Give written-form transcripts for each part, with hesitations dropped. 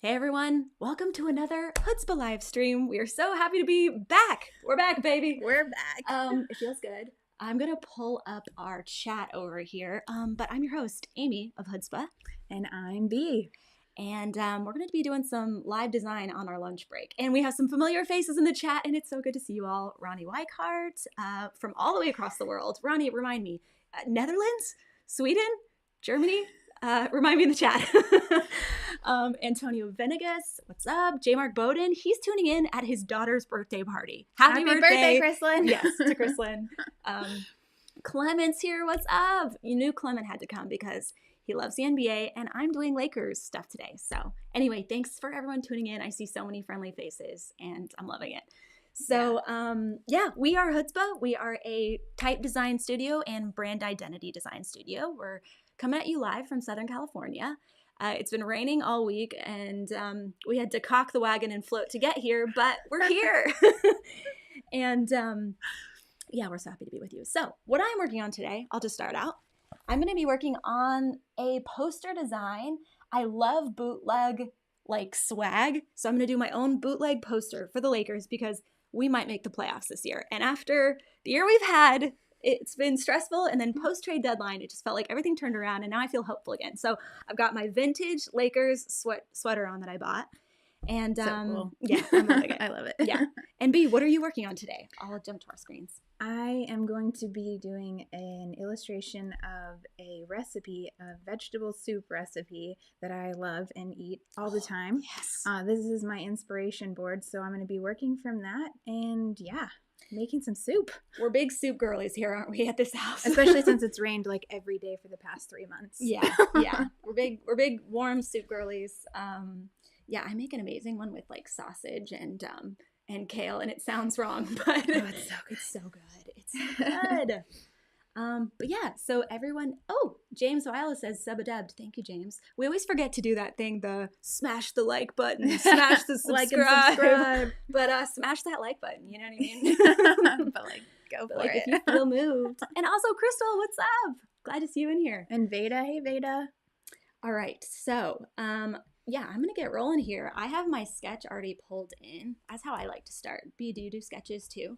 Hey everyone, welcome to another Hoodzpah live stream. We are so happy to be back. We're back, baby. We're back. It feels good. I'm gonna pull up our chat over here. But I'm your host, Amy of Hoodzpah. And I'm Bea. And we're gonna be doing some live design on our lunch break. And we have some familiar faces in the chat, and it's so good to see you all. Ronnie Weichart, from all the way across the world. Ronnie, remind me, Netherlands? Sweden? Germany? Remind me in the chat. Antonio Venegas, what's up? J. Mark Bowden, he's tuning in at his daughter's birthday party. Happy birthday, Chrislyn. Yes, to Chrislyn. Clement's here, what's up? You knew Clement had to come because he loves the NBA, and I'm doing Lakers stuff today. So anyway, thanks for everyone tuning in. I see so many friendly faces, and I'm loving it. So, we are Hoodzpah. We are a type design studio and brand identity design studio. We're coming at you live from Southern California. It's been raining all week, and we had to cock the wagon and float to get here, but we're here. And we're so happy to be with you. So what I'm working on today, I'll just start out. I'm going to be working on a poster design. I love bootleg swag, so I'm going to do my own bootleg poster for the Lakers because we might make the playoffs this year. And after the year we've had, it's been stressful, and then post-trade deadline, it just felt like everything turned around, and now I feel hopeful again. So I've got my vintage Lakers sweater on that I bought. And so cool. Yeah, I'm loving it. I love it. Yeah. And Bea, what are you working on today? I'll jump to our screens. I am going to be doing an illustration of a recipe, a vegetable soup recipe that I love and eat all the time. Yes. This is my inspiration board, so I'm going to be working from that, and making some soup. We're big soup girlies here, aren't we, at this house? Especially since it's rained like every day for the past 3 months. Yeah. We're big warm soup girlies. I make an amazing one with sausage and kale, and it sounds wrong, but it's so good. It's so good. It's so good. So everyone, James Wila says sub-adept. Thank you, James. We always forget to do that thing, the smash the like button, smash the subscribe. Like and subscribe. But smash that like button, you know what I mean? But go for it. If you feel moved. And also, Crystal, what's up? Glad to see you in here. And Veda, hey Veda. All right, so I'm gonna get rolling here. I have my sketch already pulled in. That's how I like to start. Bea, do you do sketches too?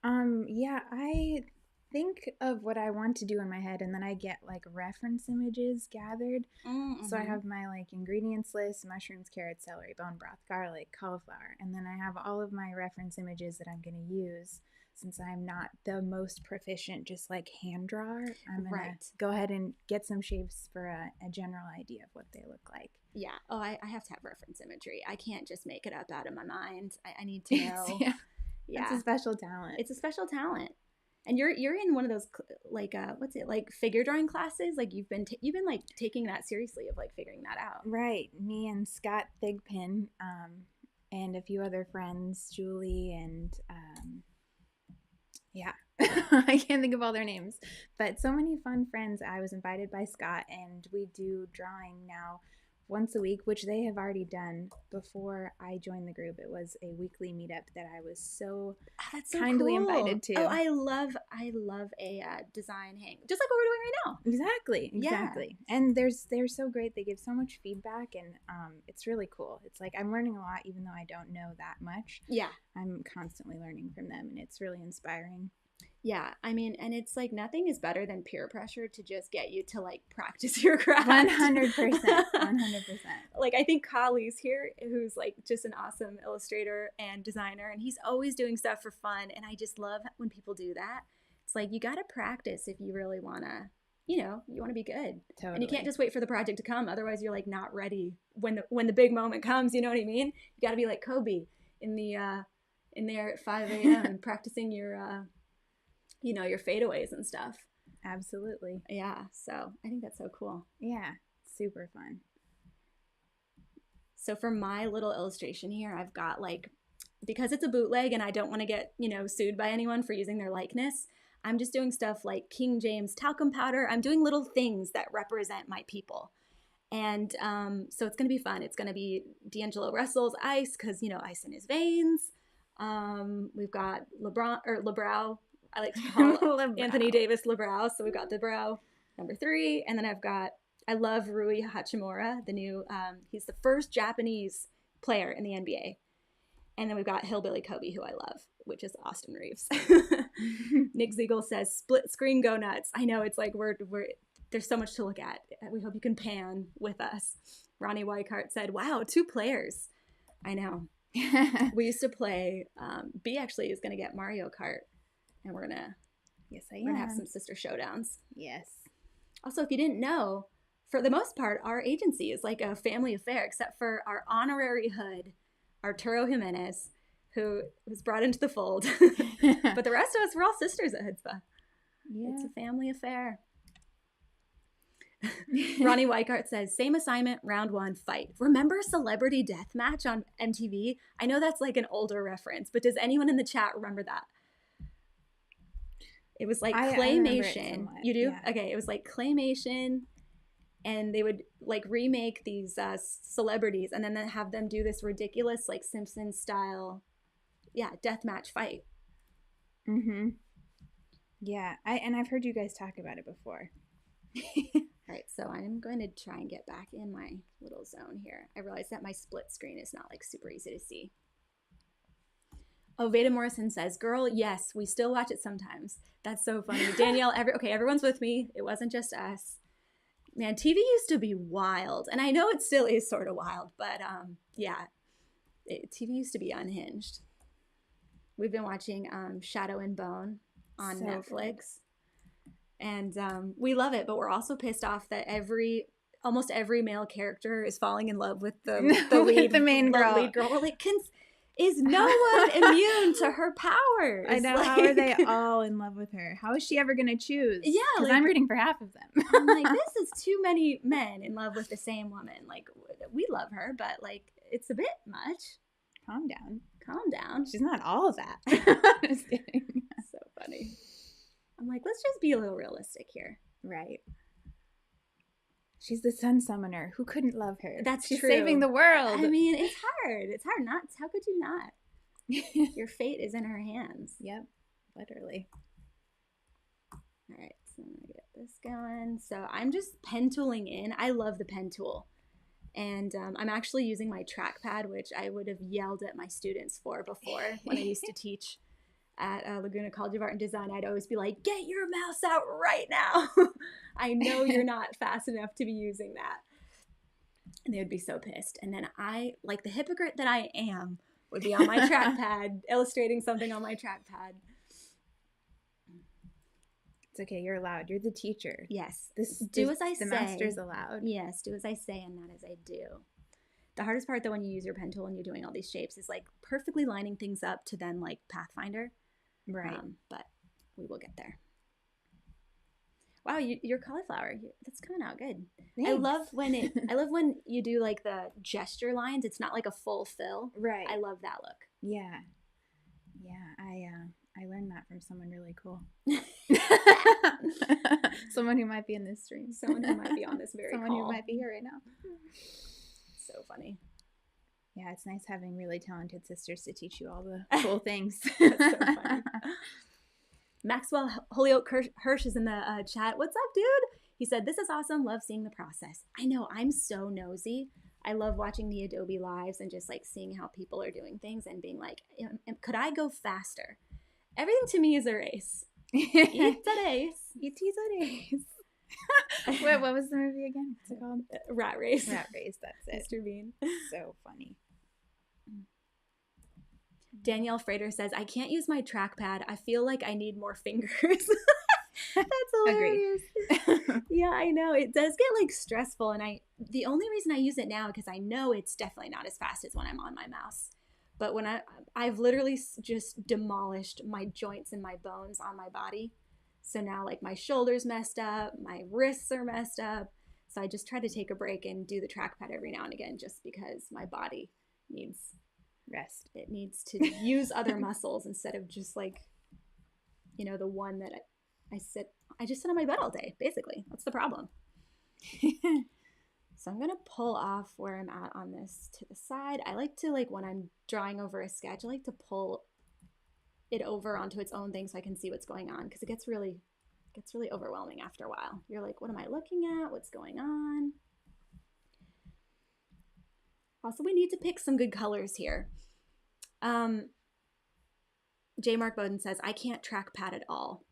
I think of what I want to do in my head, and then I get reference images gathered. Mm-hmm. So I have my ingredients list: mushrooms, carrots, celery, bone broth, garlic, cauliflower, and then I have all of my reference images that I'm going to use. Since I'm not the most proficient, just hand drawer, I'm going to go ahead and get some shapes for a general idea of what they look like. Yeah. Oh, I have to have reference imagery. I can't just make it up out of my mind. I need to know. It's a special talent. It's a special talent. And you're in one of those figure drawing classes? You've been taking that seriously of figuring that out. Right. Me and Scott Thigpen, and a few other friends, Julie and I can't think of all their names, but so many fun friends. I was invited by Scott, and we do drawing now once a week, which they have already done before I joined the group. It was a weekly meetup that I was so kindly invited to. Oh, I love a design hang, just like what we're doing right now. Exactly. Yeah. And they're so great. They give so much feedback, and it's really cool. It's I'm learning a lot, even though I don't know that much. Yeah, I'm constantly learning from them, and it's really inspiring. Yeah, I mean, and it's nothing is better than peer pressure to just get you to practice your craft. 100%. 100%. I think Kali's here, who's just an awesome illustrator and designer, and he's always doing stuff for fun, and I just love when people do that. It's you got to practice if you really want to, you want to be good. Totally. And you can't just wait for the project to come, otherwise you're not ready when the big moment comes, you know what I mean? You got to be like Kobe in there at 5 a.m. practicing your your fadeaways and stuff. Absolutely. Yeah, so I think that's so cool. Yeah, super fun. So for my little illustration here, I've got because it's a bootleg and I don't want to get, sued by anyone for using their likeness, I'm just doing stuff like King James talcum powder. I'm doing little things that represent my people. And so it's going to be fun. It's going to be D'Angelo Russell's ice because, ice in his veins. We've got LeBrow. I like to call Anthony Davis LeBrow. So we've got LeBrow number 3. And then I've got I love Rui Hachimura, the new, he's the first Japanese player in the NBA. And then we've got Hillbilly Kobe, who I love, which is Austin Reeves. Nick Ziegel says, split screen, go nuts. I know, it's like we're there's so much to look at. We hope you can pan with us. Ronnie Weikart said, wow, 2 players. I know. We used to play, Bea actually is going to get Mario Kart, and we're going to have some sister showdowns. Yes. Also, if you didn't know, for the most part, our agency is like a family affair, except for our honorary hood, Arturo Jimenez, who was brought into the fold. But the rest of us, we're all sisters at Hoodzpah. Yeah. It's a family affair. Ronnie Weikart says, same assignment, round 1, fight. Remember Celebrity Deathmatch on MTV? I know that's like an older reference, but does anyone in the chat remember that? It was like claymation. You do? Yeah. Okay, it was like claymation, and they would like remake these celebrities and then have them do this ridiculous like Simpsons style, deathmatch fight. Mm-hmm. Yeah, I've heard you guys talk about it before. All right, so I'm going to try and get back in my little zone here. I realize that my split screen is not like super easy to see. Oh, Veda Morrison says, girl, yes, we still watch it sometimes. That's so funny. Danielle, everyone's with me. It wasn't just us. Man, TV used to be wild. And I know it still is sort of wild, but TV used to be unhinged. We've been watching Shadow and Bone on Netflix. Good. And we love it, but we're also pissed off that almost every male character is falling in love with the lead, the main girl. Lead girl. We're like, is no one immune to her powers? I know. Like, how are they all in love with her? How is she ever going to choose? Yeah. Because I'm rooting for half of them. I'm like, this is too many men in love with the same woman. Like, we love her, but like, it's a bit much. Calm down. Calm down. She's not all of that. Just kidding. So funny. I'm like, let's just be a little realistic here. Right. She's the sun summoner. Who couldn't love her? She's true. Saving the world. I mean, it's hard. It's hard not. How could you not? Your fate is in her hands. Yep. Literally. All right. So I'm going to get this going. So I'm just pen tooling in. I love the pen tool. And I'm actually using my trackpad, which I would have yelled at my students for before when I used to teach at Laguna College of Art and Design. I'd always be like, get your mouse out right now. I know you're not fast enough to be using that. And they would be so pissed. And then I, like the hypocrite that I am, would be on my trackpad, illustrating something on my trackpad. It's okay. You're allowed. You're the teacher. Yes. Do as I say. The master's allowed. Yes. Do as I say and not as I do. The hardest part, though, when you use your pen tool and you're doing all these shapes is like perfectly lining things up to then like Pathfinder. Right. But we will get there. Wow, your cauliflower, that's coming out good. Thanks. I love when you do like the gesture lines. It's not like a full fill. Right. I love that look. Yeah. Yeah. I learned that from someone really cool. Someone who might be in this stream. Someone who might be on this very Someone who might be here right now. So funny. Yeah, it's nice having really talented sisters to teach you all the cool things. That's so funny. Maxwell Holyoke Hirsch is in the chat. What's up, dude? He said, this is awesome. Love seeing the process. I know. I'm so nosy. I love watching the Adobe Lives and just like seeing how people are doing things and being like, could I go faster? Everything to me is a race. It's a race. It is a race. Wait, what was the movie again? What's it called? Rat Race. Rat Race, that's it. Mr. Bean. So funny. Danielle Frater says, I can't use my trackpad. I feel like I need more fingers. That's hilarious. Agreed. Yeah, I know. It does get like stressful. And the only reason I use it now, because I know it's definitely not as fast as when I'm on my mouse. But when I've literally just demolished my joints and my bones on my body. So now like my shoulders messed up, my wrists are messed up. So I just try to take a break and do the trackpad every now and again, just because my body needs rest. It needs to use other muscles instead of just like, the one that I just sit on my bed all day, basically. That's the problem. So I'm going to pull off where I'm at on this to the side. I like to, like, when I'm drawing over a sketch, I like to pull it over onto its own thing so I can see what's going on, because it gets really gets really overwhelming after a while. You're like, what am I looking at? What's going on? Also, we need to pick some good colors here. J. Mark Bowden says, I can't trackpad at all.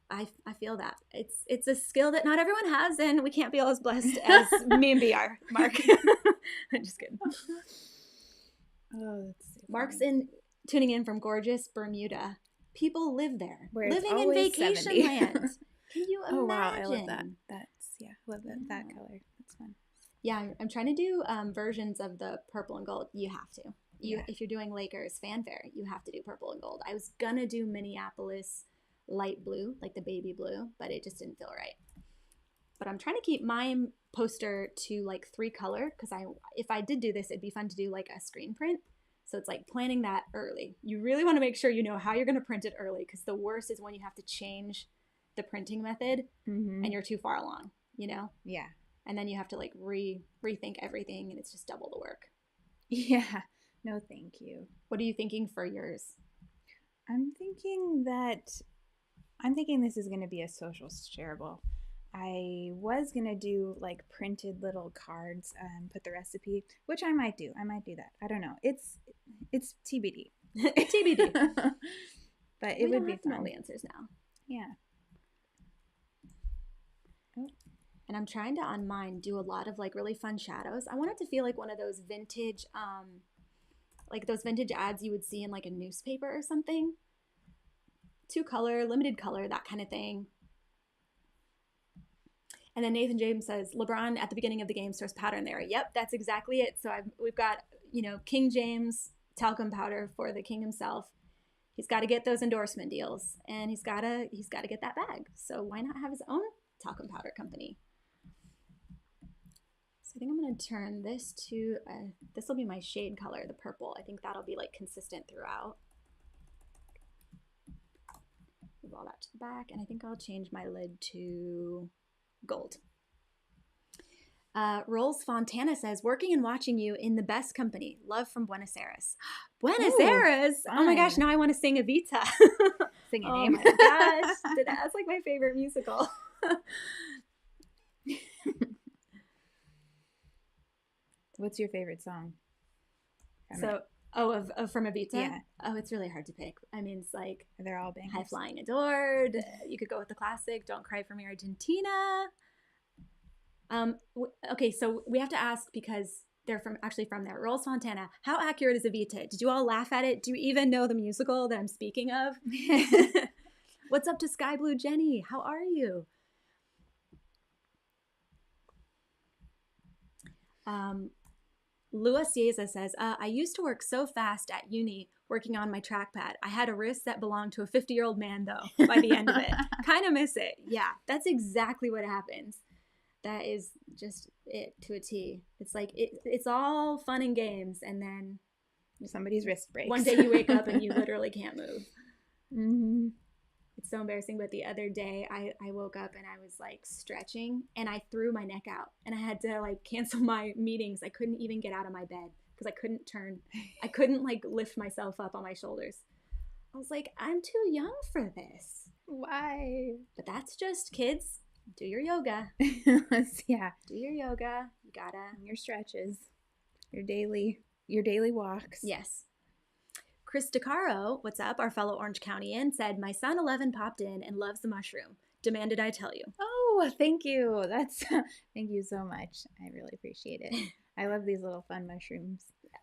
I feel that. It's a skill that not everyone has, and we can't be all as blessed as me and Bea are, Mark. I'm just kidding. Oh, that's so Mark's funny. tuning in from gorgeous Bermuda. People live there. Where it's living in always vacation 70. land. Can you imagine? Oh, wow. I love that. I love that color. That's fun. Yeah, I'm trying to do versions of the purple and gold. You have to. Yeah. If you're doing Lakers fanfare, you have to do purple and gold. I was gonna do Minneapolis light blue, like the baby blue, but it just didn't feel right. But I'm trying to keep my poster to like 3 color, because if I did do this, it'd be fun to do like a screen print. So it's like planning that early. You really want to make sure you know how you're going to print it early, because the worst is when you have to change the printing method and you're too far along, you know? Yeah. And then you have to like rethink everything, and it's just double the work. Yeah. No, thank you. What are you thinking for yours? I'm thinking this is going to be a social shareable. I was going to do like printed little cards and put the recipe, which I might do. I might do that. I don't know. It's TBD. TBD. But it would be fun. fun. All the answers now. Yeah. Oh. And I'm trying to, on mine, do a lot of like really fun shadows. I want it to feel like one of those vintage, like those vintage ads you would see in like a newspaper or something. 2 color, limited color, that kind of thing. And then Nathan James says, LeBron at the beginning of the game stores powder in there. Yep, that's exactly it. So we've got, King James talcum powder for the king himself. He's got to get those endorsement deals, and he's got to get that bag. So why not have his own talcum powder company? So I think I'm going to turn this to, this will be my shade color, the purple. I think that'll be like consistent throughout. Move all that to the back, and I think I'll change my lid to gold. Rolls Fontana says, working and watching you in the best company. Love from Buenos Aires. Buenos Aires? Fun. Oh my gosh, now I want to sing Evita. Sing your name. name. Oh my gosh, that's like my favorite musical. What's your favorite song? From Evita? Yeah. Oh, it's really hard to pick. I mean, it's like they're all bangers. High Flying Adored. You could go with the classic Don't Cry for Me Argentina. Okay, so we have to ask, because they're from there. Rolls Fontana. How accurate is Evita? Did you all laugh at it? Do you even know the musical that I'm speaking of? What's up to Sky Blue Jenny? How are you? Lua Cieza says, I used to work so fast at uni working on my trackpad. I had a wrist that belonged to a 50-year-old man, though, by the end of it. Kind of miss it. Yeah, that's exactly what happens. That is just it to a T. It's like, it's all fun and games, and then somebody's wrist breaks. One day you wake up and you literally can't move. Mm-hmm. It's so embarrassing, but the other day I woke up and I was like stretching, and I threw my neck out, and I had to like cancel my meetings. I couldn't even get out of my bed because I couldn't turn. I couldn't like lift myself up on my shoulders. I was like, I'm too young for this. Why? But that's just, kids, do your yoga. Yeah. Do your yoga. You gotta. Your stretches. Your daily walks. Yes. Chris DeCaro, what's up, our fellow Orange Countyan, said, my son 11 popped in and loves the mushroom. Demanded I tell you. Oh, thank you. Thank you so much. I really appreciate it. I love these little fun mushrooms. Yeah.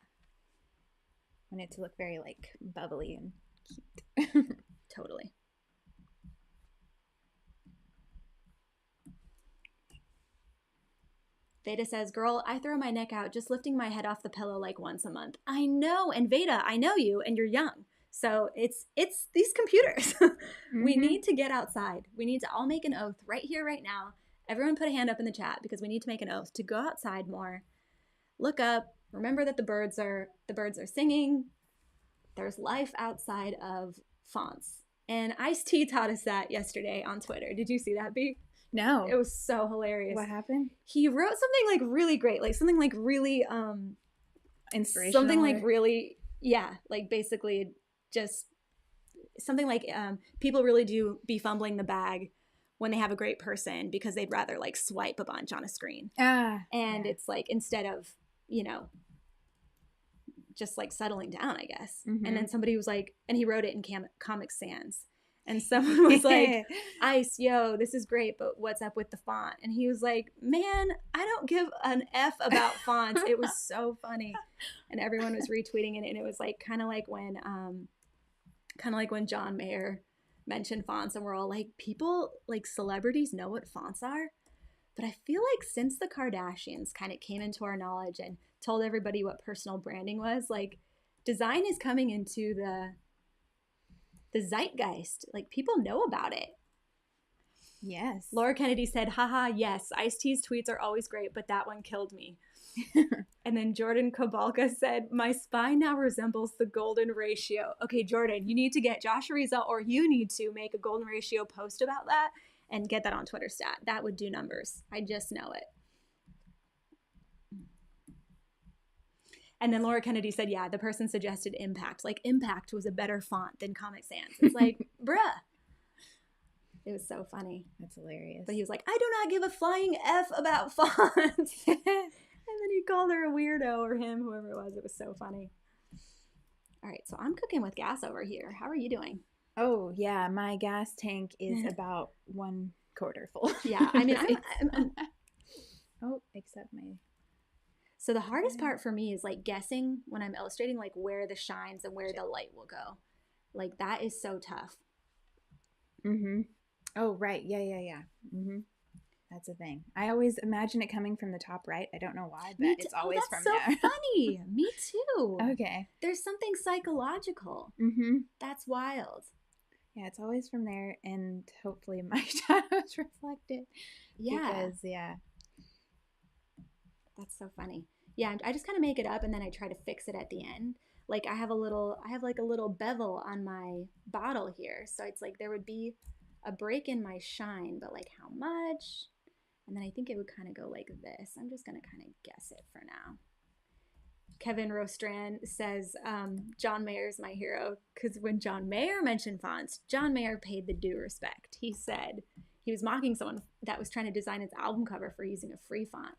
I want it to look very like bubbly and cute. Totally. Veda says, girl, I throw my neck out just lifting my head off the pillow like once a month. I know. And Veda, I know you, and you're young. So it's these computers. Mm-hmm. We need to get outside. We need to all make an oath right here, right now. Everyone put a hand up in the chat, because we need to make an oath to go outside more. Look up. Remember that the birds are singing. There's life outside of fonts. And Ice-T taught us that yesterday on Twitter. Did you see that, Bea? No. It was so hilarious. What happened? He wrote something like really great, like something like really inspirational. Something like really, yeah, like basically just something like people really do be fumbling the bag when they have a great person because they'd rather like swipe a bunch on a screen. And it's like, instead of, you know, just like settling down, I guess. Mm-hmm. And then somebody was like, and he wrote it in Comic Sans. And someone was like, Ice, yo, this is great, but what's up with the font? And he was like, man, I don't give an F about fonts. It was so funny. And everyone was retweeting it. And it was like kind of like when John Mayer mentioned fonts, and we're all like, people, like celebrities know what fonts are. But I feel like since the Kardashians kind of came into our knowledge and told everybody what personal branding was, like design is coming into the zeitgeist. Like people know about it. Yes. Laura Kennedy said, haha, yes, Ice-T's tweets are always great, but that one killed me. And then Jordan Kobalka said, my spine now resembles the golden ratio. Okay, Jordan, you need to get Josh Ariza, or you need to make a golden ratio post about that and get that on Twitter stat. That would do numbers. I just know it. And then Laura Kennedy said, yeah, the person suggested Impact. Like Impact was a better font than Comic Sans. It's like, bruh. It was so funny. That's hilarious. But he was like, I do not give a flying F about fonts. And then he called her a weirdo, or him, whoever it was. It was so funny. All right, so I'm cooking with gas over here. How are you doing? Oh, yeah, my gas tank is about 1/4 full. Yeah, I mean, I'm oh, except my... So the hardest part for me is like guessing when I'm illustrating, like where the shines and where the light will go. Like that is so tough. Mm-hmm. Oh, right. Yeah. Mm-hmm. That's a thing. I always imagine it coming from the top right. I don't know why, but it's always from there. That's so funny. Me too. Okay. There's something psychological. Mm-hmm. That's wild. Yeah, it's always from there, and hopefully my shadows reflect it. Yeah. Because, yeah. That's so funny. Yeah, I just kind of make it up, and then I try to fix it at the end. Like I have like a little bevel on my bottle here. So it's like there would be a break in my shine, but like how much? And then I think it would kind of go like this. I'm just going to kind of guess it for now. Kevin Rostran says, John Mayer's my hero, because when John Mayer mentioned fonts, John Mayer paid the due respect. He said he was mocking someone that was trying to design his album cover for using a free font.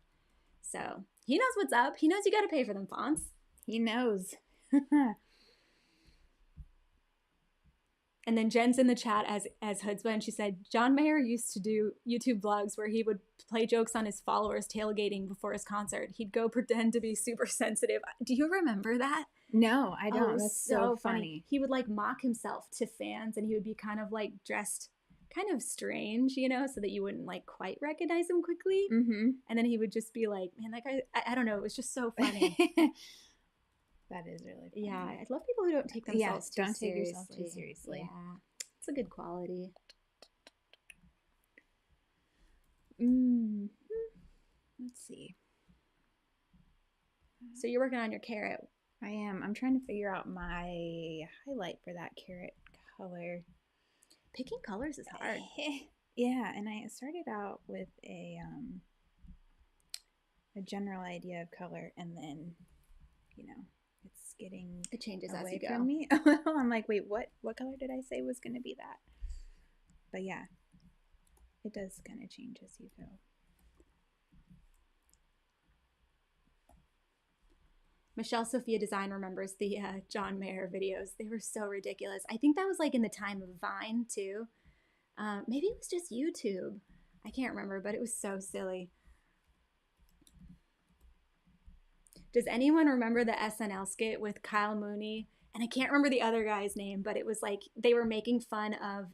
So he knows what's up. He knows you got to pay for them fonts. He knows. And then Jen's in the chat as Hoodzpah, and she said, John Mayer used to do YouTube vlogs where he would play jokes on his followers tailgating before his concert. He'd go pretend to be super sensitive. Do you remember that? No, I don't. That's so funny. He would like mock himself to fans, and he would be kind of like dressed kind of strange, you know, so that you wouldn't like quite recognize him quickly. Mm-hmm. And then he would just be like, man, that guy, I don't know. It was just so funny. That is really funny. Yeah, I love people who don't take themselves too seriously. Don't take yourself too seriously. Yeah, it's a good quality. Mm-hmm. Let's see. So you're working on your carrot. I am. I'm trying to figure out my highlight for that carrot color. Picking colors is hard. Yeah, and I started out with a general idea of color, and then, you know, it changes away as you go. From me. I'm like, wait, what color did I say was going to be that? But yeah, it does kind of change as you go. Michelle Sophia Design remembers the John Mayer videos. They were so ridiculous. I think that was like in the time of Vine too. Maybe it was just YouTube. I can't remember, but it was so silly. Does anyone remember the SNL skit with Kyle Mooney? And I can't remember the other guy's name, but it was like they were making fun of,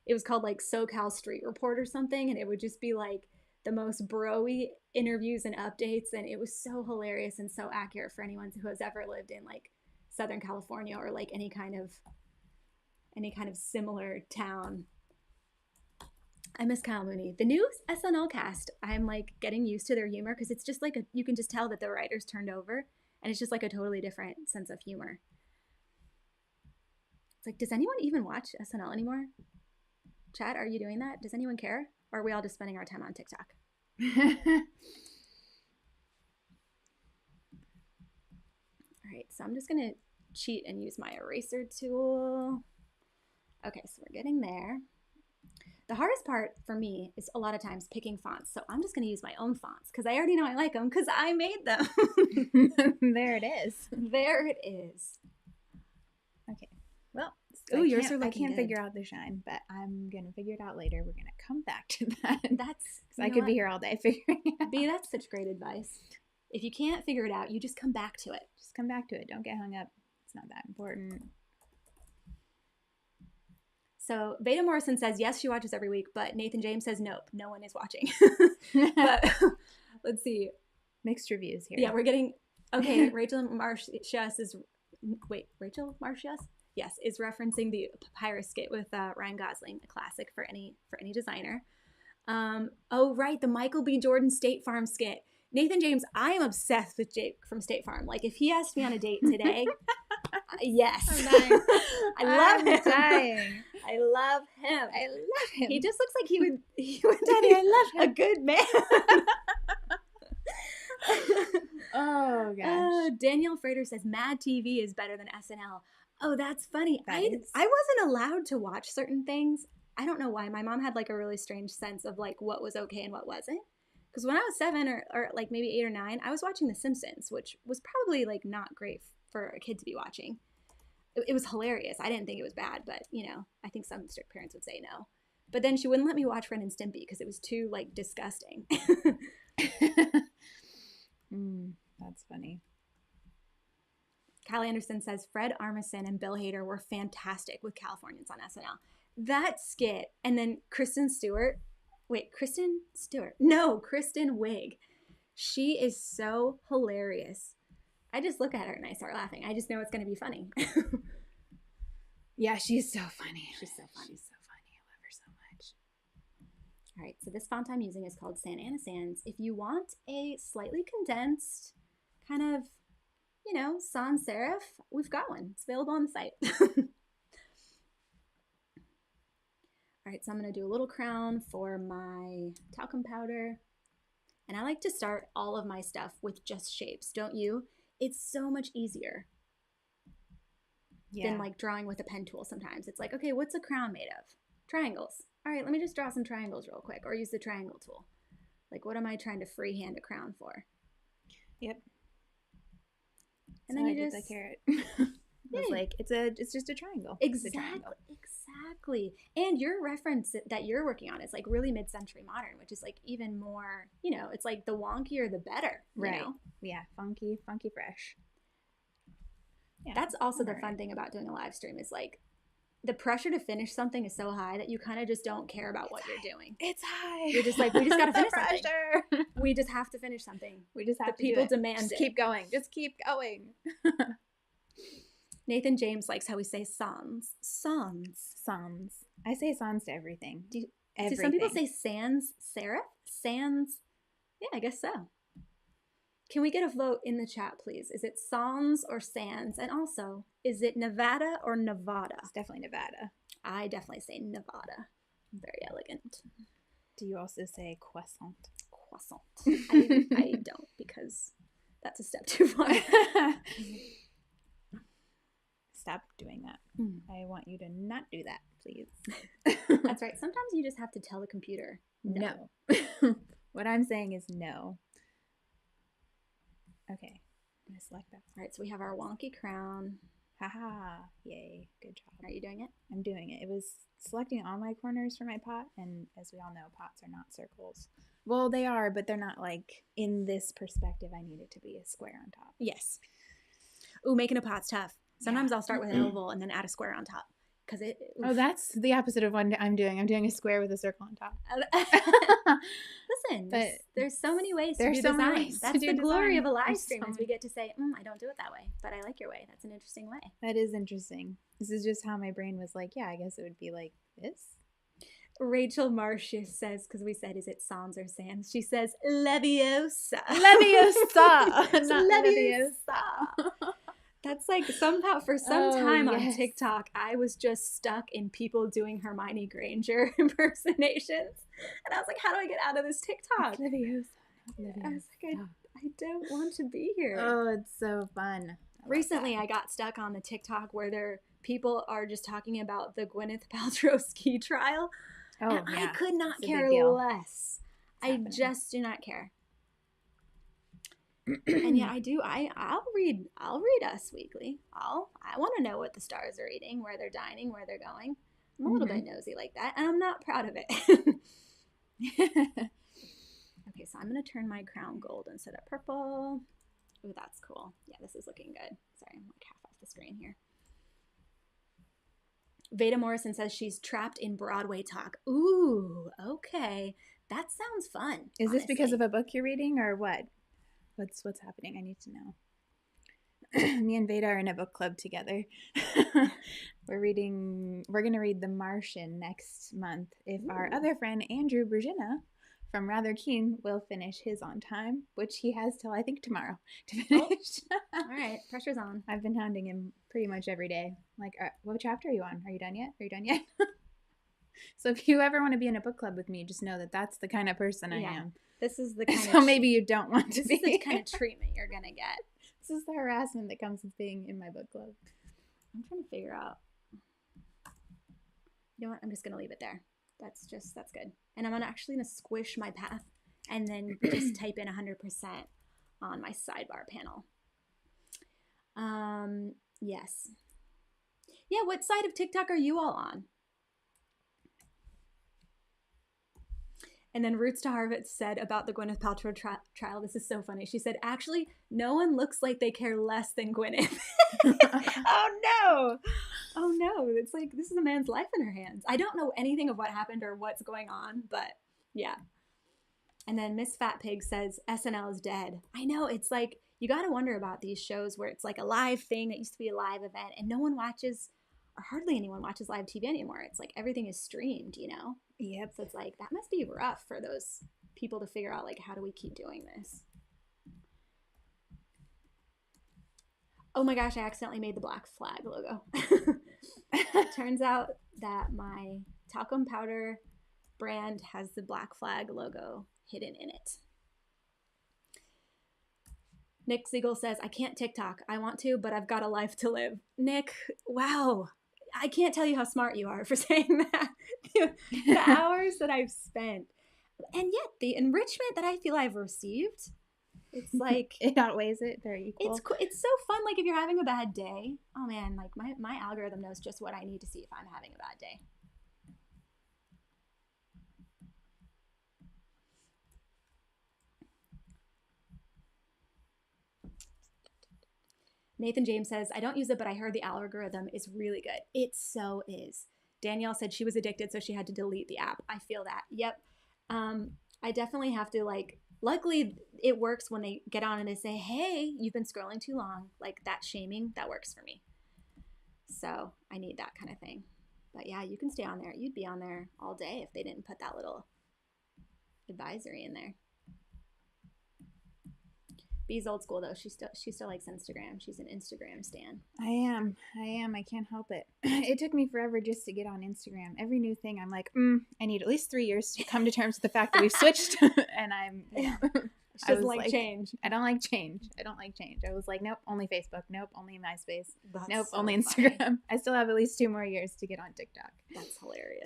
it was called like SoCal Street Report or something. And it would just be like the most bro-y interviews and updates. And it was so hilarious and so accurate for anyone who has ever lived in like Southern California or like any kind of similar town. I miss Kyle Mooney. The new SNL cast, I'm like getting used to their humor because it's just like you can just tell that the writers turned over, and it's just like a totally different sense of humor. It's like, does anyone even watch SNL anymore? Chat, are you doing that? Does anyone care? Or are we all just spending our time on TikTok? All right, so I'm just gonna cheat and use my eraser tool. Okay, so we're getting there. The hardest part for me is a lot of times picking fonts. So I'm just going to use my own fonts because I already know I like them because I made them. There it is. There it is. Okay. Well, oh, yours are looking I can't good. figure out the shine, but I'm going to figure it out later. We're going to come back to that. That's, I could be here all day figuring it out. Bea, that's such great advice. If you can't figure it out, you just come back to it. Just come back to it. Don't get hung up. It's not that important. So Veda Morrison says, yes, she watches every week, but Nathan James says, nope, no one is watching. But let's see. Mixed reviews here. Yeah, we're getting, okay, Rachel Marcius is Yes, is referencing the papyrus skit with Ryan Gosling, a classic for any designer. Oh, right, the Michael B. Jordan State Farm skit. Nathan James, I am obsessed with Jake from State Farm. Like, if he asked me on a date today, yes. I'm dying. I love him. Dying. I love him. I love him. He just looks like he would Daddy, be I love him. a good man. Oh, gosh. Danielle Frater says, Mad TV is better than SNL. Oh, that's funny. That I wasn't allowed to watch certain things. I don't know why. My mom had like a really strange sense of like what was okay and what wasn't. Because when I was 7 or like maybe 8 or 9, I was watching The Simpsons, which was probably like not great for a kid to be watching. It was hilarious. I didn't think it was bad, but you know, I think some strict parents would say no. But then she wouldn't let me watch Ren and Stimpy because it was too like disgusting. That's funny. Callie Anderson says Fred Armisen and Bill Hader were fantastic with Californians on SNL. That skit, and then Kristen Wiig. She is so hilarious. I just look at her and I start laughing. I just know it's going to be funny. Yeah, she's so funny. She's so funny. She's so funny. I love her so much. All right, so this font I'm using is called Santa Ana Sans. If you want a slightly condensed kind of, you know, sans serif, we've got one. It's available on the site. All right, so I'm going to do a little crown for my talcum powder. And I like to start all of my stuff with just shapes, don't you? It's so much easier than like drawing with a pen tool sometimes. It's like, okay, what's a crown made of? Triangles. All right, let me just draw some triangles real quick or use the triangle tool. Like, what am I trying to freehand a crown for? Yep. And so then I you did just the carrot. It's like it's just a triangle. Exactly. And your reference that you're working on is like really mid-century modern, which is like even more, you know, it's like the wonkier the better, right? You know? Yeah, funky fresh. Yeah, that's also the fun thing about doing a live stream is like the pressure to finish something is so high that you kind of just don't care about what you're doing. It's high. You're just like, we just got to finish something. We just have to finish something. We just have to people do it. demand just it. Keep going. Just keep going. Nathan James likes how we say sans. I say sans to everything. Do some people say sans serif? Sans? Yeah, I guess so. Can we get a vote in the chat, please? Is it sans or sans? And also, is it Nevada or Nevada? It's definitely Nevada. I definitely say Nevada. Very elegant. Do you also say croissant? Croissant. I don't because that's a step too far. Stop doing that. I want you to not do that, please. That's right. Sometimes you just have to tell the computer no. What I'm saying is no. Okay. I'm going to select that. All right. So we have our wonky crown. Haha. Yay. Good job. Are you doing it? I'm doing it. It was selecting all my corners for my pot. And as we all know, pots are not circles. Well, they are, but they're not like in this perspective. I need it to be a square on top. Yes. Ooh, making a pot's tough. Sometimes I'll start with an oval and then add a square on top. Oh, that's the opposite of what I'm doing. I'm doing a square with a circle on top. Listen, there's so many ways to do design. That's the glory of a live stream is we get to say, I don't do it that way, but I like your way. That's an interesting way. That is interesting. This is just how my brain was like, yeah, I guess it would be like this. Rachel Marcius says, because we said, is it sans or sans? She says, Leviosa. Leviosa. Not Leviosa. That's like somehow for some time on TikTok, I was just stuck in people doing Hermione Granger impersonations. And I was like, how do I get out of this TikTok? Leviosa. I was like, I don't want to be here. Oh, it's so fun. Recently, I got stuck on the TikTok where people are just talking about the Gwyneth Paltrow ski trial. Oh, and yeah. I could not It's a care big deal. less. It's I happening. just do not care. And yeah, I'll read Us Weekly. I want to know what the stars are eating, where they're dining, where they're going. I'm a little bit nosy like that, and I'm not proud of it. Okay, so I'm going to turn my crown gold instead of purple. Ooh, that's cool. Yeah, this is looking good. Sorry, I'm like half off the screen here. Veda Morrison says she's trapped in Broadway talk. Ooh, okay. That sounds fun. Is this because of a book you're reading or what? What's happening? I need to know. Me and Veda are in a book club together. We're going to read The Martian next month if our other friend Andrew Brugina from Rather Keen will finish his on time, which he has till I think tomorrow to finish. All right, pressure's on. I've been hounding him pretty much every day. Like, what chapter are you on? Are you done yet? Are you done yet? So if you ever want to be in a book club with me, just know that that's the kind of person I am. This is the kind so maybe you don't want to be. This is the kind of treatment you're going to get. This is the harassment that comes with being in my book club. I'm trying to figure out. You know what? I'm just going to leave it there. That's good. And I'm actually going to squish my path and then just type in 100% on my sidebar panel. Yes. Yeah, what side of TikTok are you all on? And then Roots to Harvard said about the Gwyneth Paltrow trial, this is so funny. She said, actually, no one looks like they care less than Gwyneth. Oh no. It's like, this is a man's life in her hands. I don't know anything of what happened or what's going on, but yeah. And then Miss Fat Pig says, SNL is dead. I know, it's like, you got to wonder about these shows where it's like a live thing that used to be a live event and no one watches, or hardly anyone watches live TV anymore. It's like everything is streamed, you know? Yep. So it's like, that must be rough for those people to figure out, like, how do we keep doing this? Oh my gosh, I accidentally made the black flag logo. Turns out that my talcum powder brand has the black flag logo hidden in it. Nick Siegel says, I can't TikTok. I want to, but I've got a life to live. Nick, wow. I can't tell you how smart you are for saying that. The hours that I've spent. And yet the enrichment that I feel I've received, it's like... it outweighs it. They're equal. It's so fun. Like if you're having a bad day, oh man, like my algorithm knows just what I need to see if I'm having a bad day. Nathan James says, I don't use it, but I heard the algorithm is really good. It so is. Danielle said she was addicted, so she had to delete the app. I feel that. Yep. I definitely have to, like, luckily it works when they get on and they say, hey, you've been scrolling too long. Like that shaming, that works for me. So I need that kind of thing. But yeah, you can stay on there. You'd be on there all day if they didn't put that little advisory in there. Bee's old school though. She still likes Instagram. She's an Instagram stan. I am. I can't help it. It took me forever just to get on Instagram. Every new thing, I'm like, I need at least 3 years to come to terms with the fact that we've switched. And I'm, She doesn't like change. I don't like change. I was like, nope, only Facebook. Nope, only MySpace. That's nope, so only Instagram. Funny. I still have at least 2 more years to get on TikTok. That's hilarious.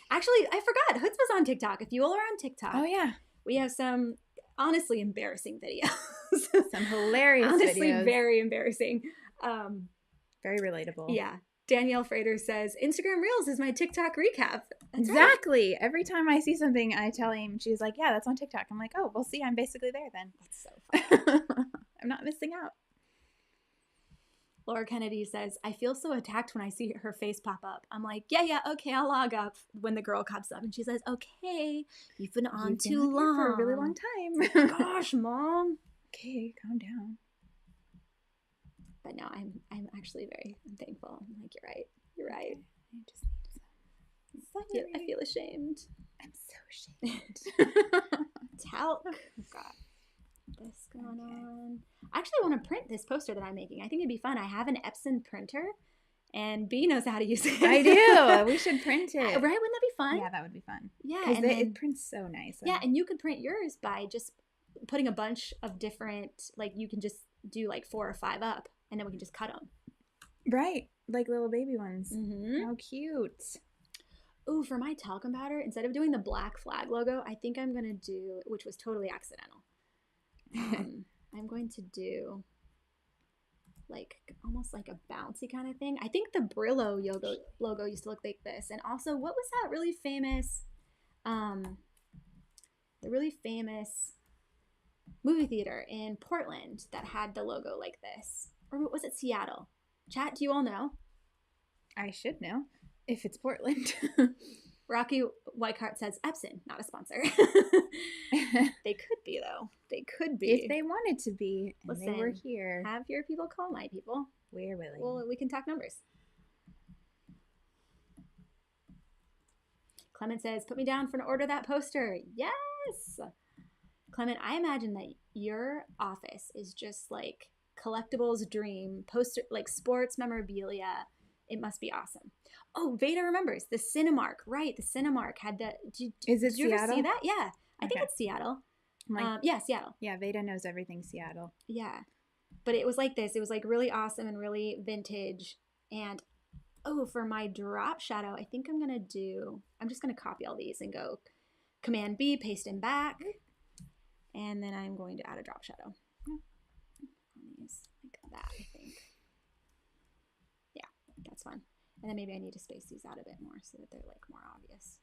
Actually, I forgot. Hoodzpah's on TikTok. If you all are on TikTok. Oh yeah. We have some honestly embarrassing videos. Some hilarious honestly, videos. Very embarrassing. Very relatable. Yeah. Danielle Frater says, Instagram Reels is my TikTok recap. That's exactly. Right. Every time I see something, I tell him, she's like, yeah, that's on TikTok. I'm like, oh, well, see, I'm basically there then. That's so fun. I'm not missing out. Laura Kennedy says, I feel so attacked when I see her face pop up. I'm like, yeah, okay, I'll log up when the girl pops up. And she says, okay, you've been on too long. For a really long time. Gosh, Mom. Okay, calm down. But no, I'm actually I'm thankful. I'm like, you're right. I just need some. I feel ashamed. I'm so ashamed. Talc. Oh, God. This going on. I actually want to print this poster that I'm making. I think it'd be fun. I have an Epson printer, and Bea knows how to use it. I do. We should print it. Right? Wouldn't that be fun? Yeah, that would be fun. Yeah, and it prints so nice. Yeah, and you could print yours by just putting a bunch of different, like you can just do like 4 or 5 up, and then we can just cut them. Right, like little baby ones. Mm-hmm. How cute. Ooh, for my talcum powder, instead of doing the black flag logo, I think I'm going to do, which was totally accidental. I'm going to do like almost like a bouncy kind of thing. I think the Brillo logo used to look like this. And also, what was that really famous, the really famous movie theater in Portland that had the logo like this? Or was it Seattle? Chat, do you all know? I should know if it's Portland. Rocky Whitecart says Epson, not a sponsor. They could be, though. They could be. If they wanted to be, and Listen, they were here. Have your people call my people. We're willing. Well, we can talk numbers. Clement says, put me down for an order that poster. Yes! Clement, I imagine that your office is just like collectibles dream, poster, like sports memorabilia. It must be awesome. Oh, Veda remembers the Cinemark. Right, the Cinemark had the. Is it did you Seattle? ever see that? Yeah, I think it's Seattle. Yeah, Seattle. Yeah, Veda knows everything Seattle. Yeah, but it was like this. It was like really awesome and really vintage. And for my drop shadow, I think I'm just gonna copy all these and go Command B, paste in back, and then I'm going to add a drop shadow on these like that. I think. That's fun. And then maybe I need to space these out a bit more so that they're like more obvious.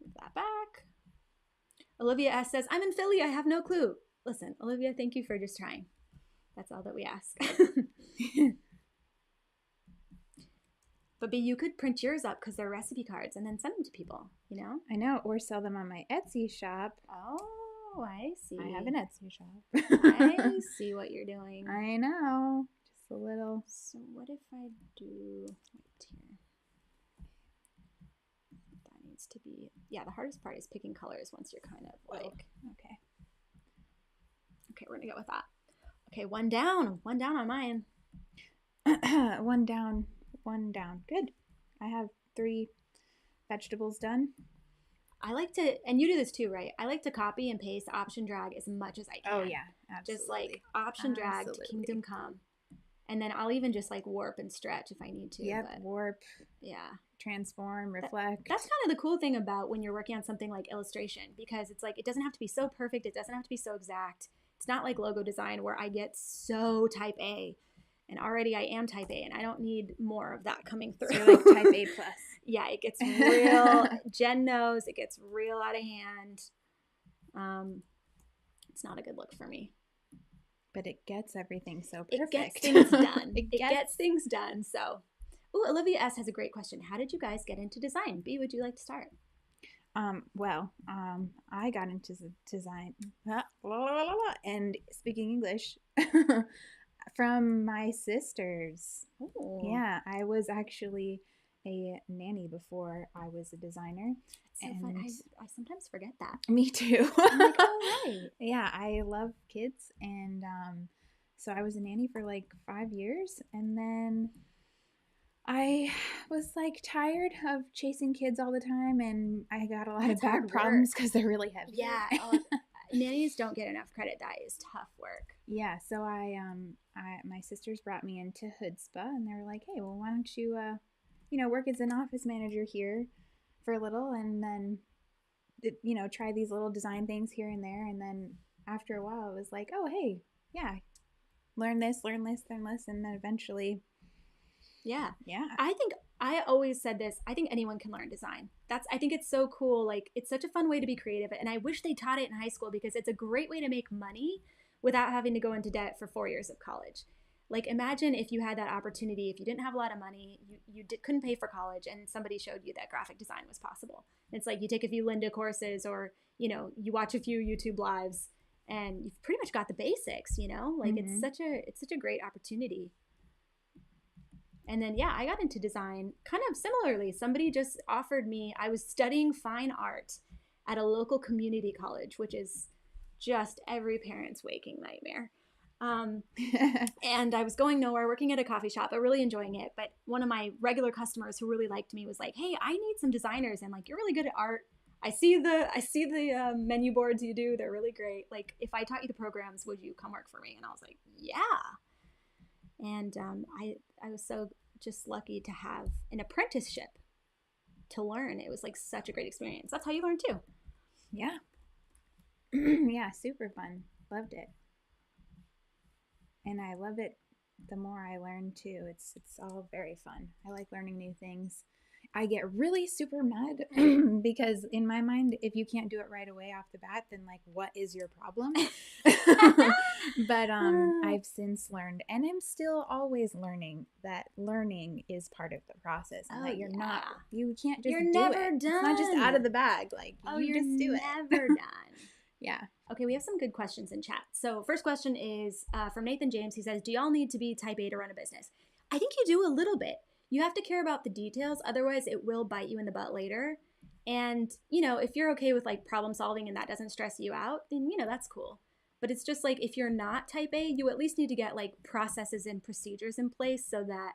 Move that back. Olivia S says, I'm in Philly. I have no clue. Listen, Olivia, thank you for just trying. That's all that we ask. But Bea, you could print yours up because they're recipe cards and then send them to people, you know? I know, or sell them on my Etsy shop. Oh, I see. I have an Etsy shop. I see what you're doing. I know. Just a little. So what if I do right here? That needs to be, the hardest part is picking colors once you're kind of like, okay, we're gonna go with that. Okay, one down on mine. One down. Good. I have 3 vegetables done. I like to, and you do this too, right? I like to copy and paste, option drag as much as I can. Oh yeah, absolutely. Just like option drag to Kingdom Come. And then I'll even just like warp and stretch if I need to. Yep, warp. Yeah. Transform, reflect. That's kind of the cool thing about when you're working on something like illustration, because it's like, it doesn't have to be so perfect. It doesn't have to be so exact. It's not like logo design where I get so type A. And already I am type A, and I don't need more of that coming through. So you're like type A+. Yeah, it gets real. Jen knows it gets real out of hand. It's not a good look for me. But it gets everything so perfect. It gets things done. it gets things done. So, Olivia S has a great question. How did you guys get into design? Bea, would you like to start? I got into design and speaking English from my sisters. Ooh. Yeah, I was actually a nanny before I was a designer. So fun. I sometimes forget that. Me too. I'm like, oh, right. Yeah, I love kids, and so I was a nanny for like 5 years, and then I was like tired of chasing kids all the time, and I got a lot of back problems because they're really heavy. Yeah, nannies don't get enough credit. That is tough work. Yeah, so my sisters brought me into Hoodzpah, and they were like, "Hey, well, why don't you, work as an office manager here for a little, and then, try these little design things here and there." And then after a while, it was like, "Oh, hey, yeah, learn this, and then eventually." Yeah. Yeah. I always said this. I think anyone can learn design. I think it's so cool. Like, it's such a fun way to be creative. And I wish they taught it in high school because it's a great way to make money without having to go into debt for 4 years of college. Like, imagine if you had that opportunity, if you didn't have a lot of money, couldn't pay for college, and somebody showed you that graphic design was possible. It's like you take a few Lynda courses, or, you watch a few YouTube lives, and you've pretty much got the basics, Like, Mm-hmm. it's such a great opportunity. And then, I got into design kind of similarly. Somebody just offered me, I was studying fine art at a local community college, which is just every parent's waking nightmare. And I was going nowhere, working at a coffee shop, but really enjoying it. But one of my regular customers who really liked me was like, "Hey, I need some designers. And like, you're really good at art. I see the menu boards you do. They're really great. Like, if I taught you the programs, would you come work for me?" And I was like, "Yeah." And I was so just lucky to have an apprenticeship to learn. It was like such a great experience. That's how you learn too. Yeah. Yeah, super fun. Loved it. And I love it the more I learn too. It's all very fun. I like learning new things. I get really super mad because in my mind, if you can't do it right away off the bat, then like, what is your problem? But I've since learned, and I'm still always learning, that learning is part of the process, and that you can't just you're do never it. done. It's not just out of the bag. Like, you you're just do it. never done. Yeah. Okay, we have some good questions in chat. So first question is from Nathan James. He says, do y'all need to be type A to run a business? I think you do a little bit. You have to care about the details. Otherwise, it will bite you in the butt later. And, you know, if you're okay with like problem solving and that doesn't stress you out, then, you know, that's cool. But it's just like, if you're not type A, you at least need to get like processes and procedures in place so that,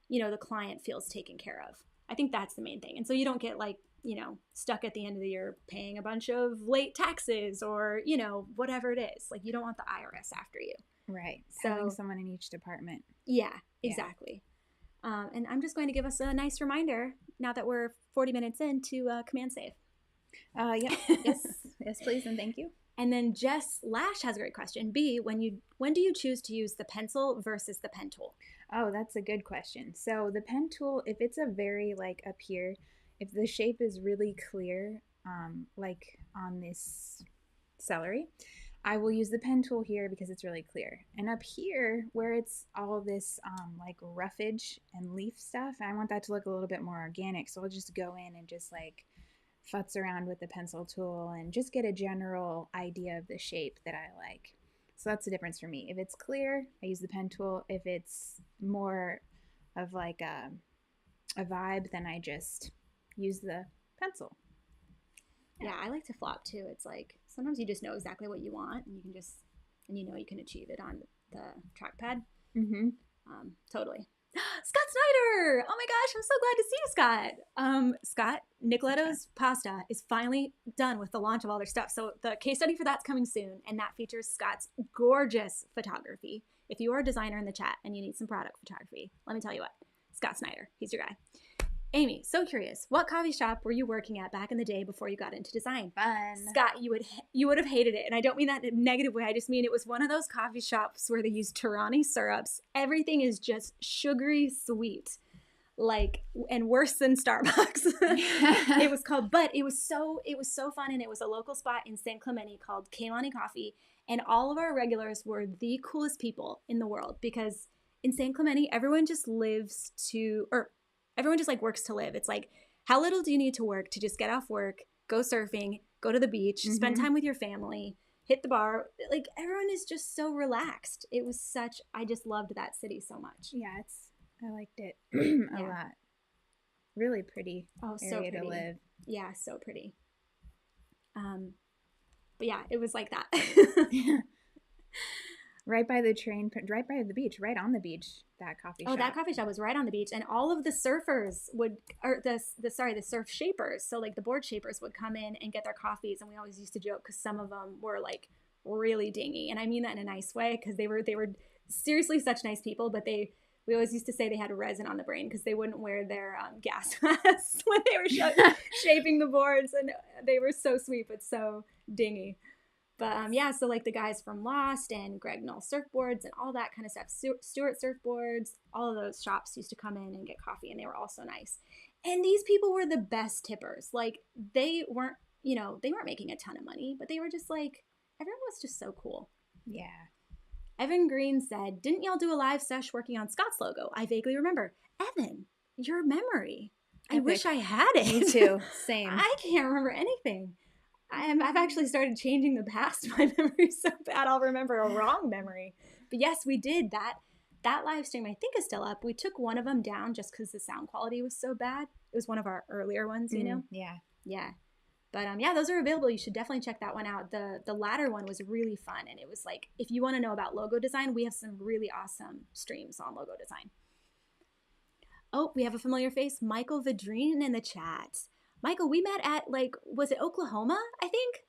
you know, the client feels taken care of. I think that's the main thing. And so you don't get like, you know, stuck at the end of the year paying a bunch of late taxes or, you know, whatever it is. Like, you don't want the IRS after you. Right. So, having someone in each department. Yeah, exactly. Yeah. And I'm just going to give us a nice reminder now that we're 40 minutes in to command save. Yeah. Yes, please, and thank you. And then Jess Lash has a great question. B, when do you choose to use the pencil versus the pen tool? Oh, that's a good question. So the pen tool, if it's a very like up here, if the shape is really clear, like on this celery, I will use the pen tool here because it's really clear. And up here, where it's all this like roughage and leaf stuff, I want that to look a little bit more organic. So I'll just go in and just like futz around with the pencil tool and just get a general idea of the shape that I like. So that's the difference for me. If it's clear, I use the pen tool. If it's more of like a vibe, then I just use the pencil. Yeah, I like to flop too. It's like sometimes you just know exactly what you want, and you know you can achieve it on the trackpad. Mm-hmm. Totally. Scott Snyder! Oh my gosh, I'm so glad to see you, Scott. Scott, Nicoletto's Pasta is finally done with the launch of all their stuff. So the case study for that's coming soon, and that features Scott's gorgeous photography. If you are a designer in the chat and you need some product photography, let me tell you what, Scott Snyder, he's your guy. Amy, so curious, what coffee shop were you working at back in the day before you got into design? Fun. Scott, you would have hated it. And I don't mean that in a negative way. I just mean it was one of those coffee shops where they use Tirani syrups. Everything is just sugary sweet, like, and worse than Starbucks. It was called, but it was so fun. And it was a local spot in San Clemente called Kehlani Coffee. And all of our regulars were the coolest people in the world because in San Clemente, everyone just everyone just like works to live. It's like, how little do you need to work to just get off work, go surfing, go to the beach, spend time with your family, hit the bar. Like, everyone is just so relaxed. It was I just loved that city so much. Yeah, I liked it a lot. Really pretty area to live. Yeah, so pretty. But yeah, it was like that. Right by the train, right by the beach, right on the beach, that coffee shop. Oh, that coffee shop was right on the beach. And all of the surfers the surf shapers, so like the board shapers would come in and get their coffees. And we always used to joke because some of them were like really dingy. And I mean that in a nice way because they were seriously such nice people. But we always used to say they had resin on the brain because they wouldn't wear their gas masks when they were shaping the boards. And they were so sweet, but so dingy. But so like the guys from Lost and Greg Knoll surfboards and all that kind of stuff, Stewart surfboards, all of those shops used to come in and get coffee, and they were all so nice. And these people were the best tippers. Like, they weren't making a ton of money, but they were just like, everyone was just so cool. Yeah. Evan Green said, didn't y'all do a live sesh working on Scott's logo? I vaguely remember. Evan, your memory. Epic. I wish I had it. Me too. Same. I can't remember anything. I've actually started changing the past. My memory's so bad I'll remember a wrong memory. But yes, we did that. That live stream I think is still up. We took one of them down just because the sound quality was so bad. It was one of our earlier ones, you know? Yeah. Yeah. But those are available. You should definitely check that one out. The latter one was really fun. And it was like, if you want to know about logo design, we have some really awesome streams on logo design. Oh, we have a familiar face, Michael Vidrine in the chat. Michael, we met at was it Oklahoma? I think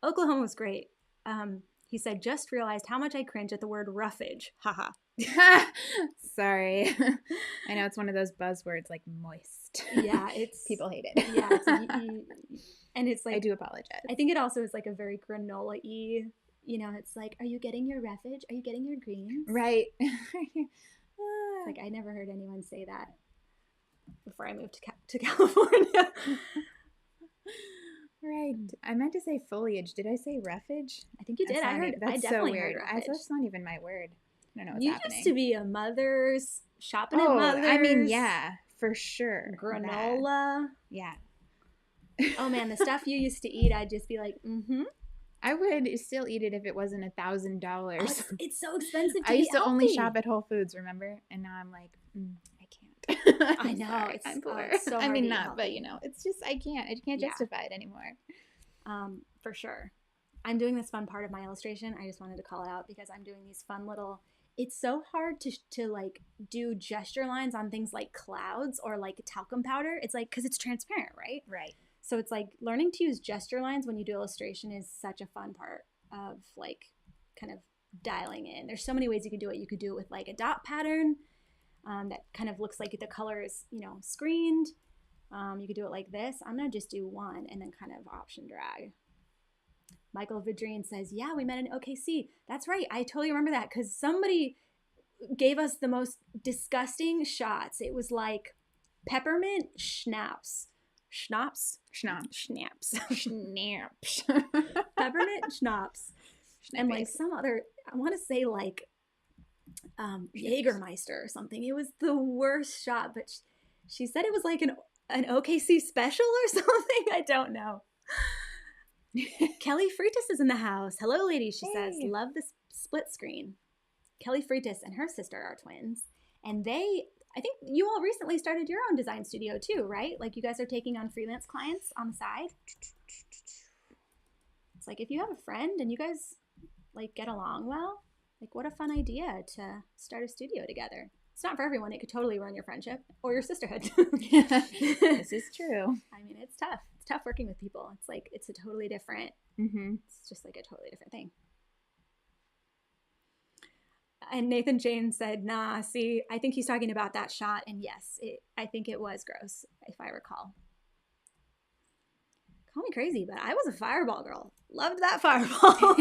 Oklahoma was great. He said, just realized how much I cringe at the word roughage. Haha. Sorry. I know it's one of those buzzwords like moist. Yeah, it's people hate it. Yeah, it's like and it's like I do apologize. I think it also is like a very granola-y. You know, it's like, are you getting your roughage? Are you getting your greens? Right. Like I never heard anyone say that before I moved to California. Right. I meant to say foliage. Did I say roughage? I think you did. That's I so definitely weird. heard roughage. That's not even my word. I don't know what's you happening. used to be a Mother's, shopping at Mother's. I mean, yeah, for sure. Granola. That. Yeah. Oh man, the stuff you used to eat, I'd just be like, mm-hmm. I would still eat it if it wasn't $1,000. Oh, it's so expensive to I used to healthy. only shop at Whole Foods, remember? And now I'm like, I can't. I know. Sorry, I'm poor. It's so hard I mean, to eat not, healthy. but you know, it's just I can't justify it anymore. For sure. I'm doing this fun part of my illustration. I just wanted to call it out because I'm doing these fun little. It's so hard to like do gesture lines on things like clouds or like talcum powder. It's like because it's transparent, right? Right. So it's like learning to use gesture lines when you do illustration is such a fun part of like kind of dialing in. There's so many ways you could do it. You could do it with like a dot pattern that kind of looks like the color is, you know, screened. You could do it like this. I'm going to just do one and then kind of option drag. Michael Vidrian says, yeah, we met in OKC. That's right. I totally remember that because somebody gave us the most disgusting shots. It was like peppermint schnapps. Schnapps? Schnapps. Schnapps. Peppermint schnapps. And like some other, I want to say like Jägermeister or something. It was the worst shot, but she said it was like an OKC special or something. I don't know. Kelly Freitas is in the house. Hello, ladies. She says, love this split screen. Kelly Freitas and her sister are twins. And I think you all recently started your own design studio too, right? Like you guys are taking on freelance clients on the side. It's like if you have a friend and you guys like get along well, like what a fun idea to start a studio together. It's not for everyone. It could totally ruin your friendship or your sisterhood. This is true. I mean, it's tough. It's tough working with people. It's like, it's a totally different, it's just like a totally different thing. And Nathan Jane said, nah, see, I think he's talking about that shot. And yes, I think it was gross, if I recall. Call me crazy, but I was a fireball girl. Loved that fireball.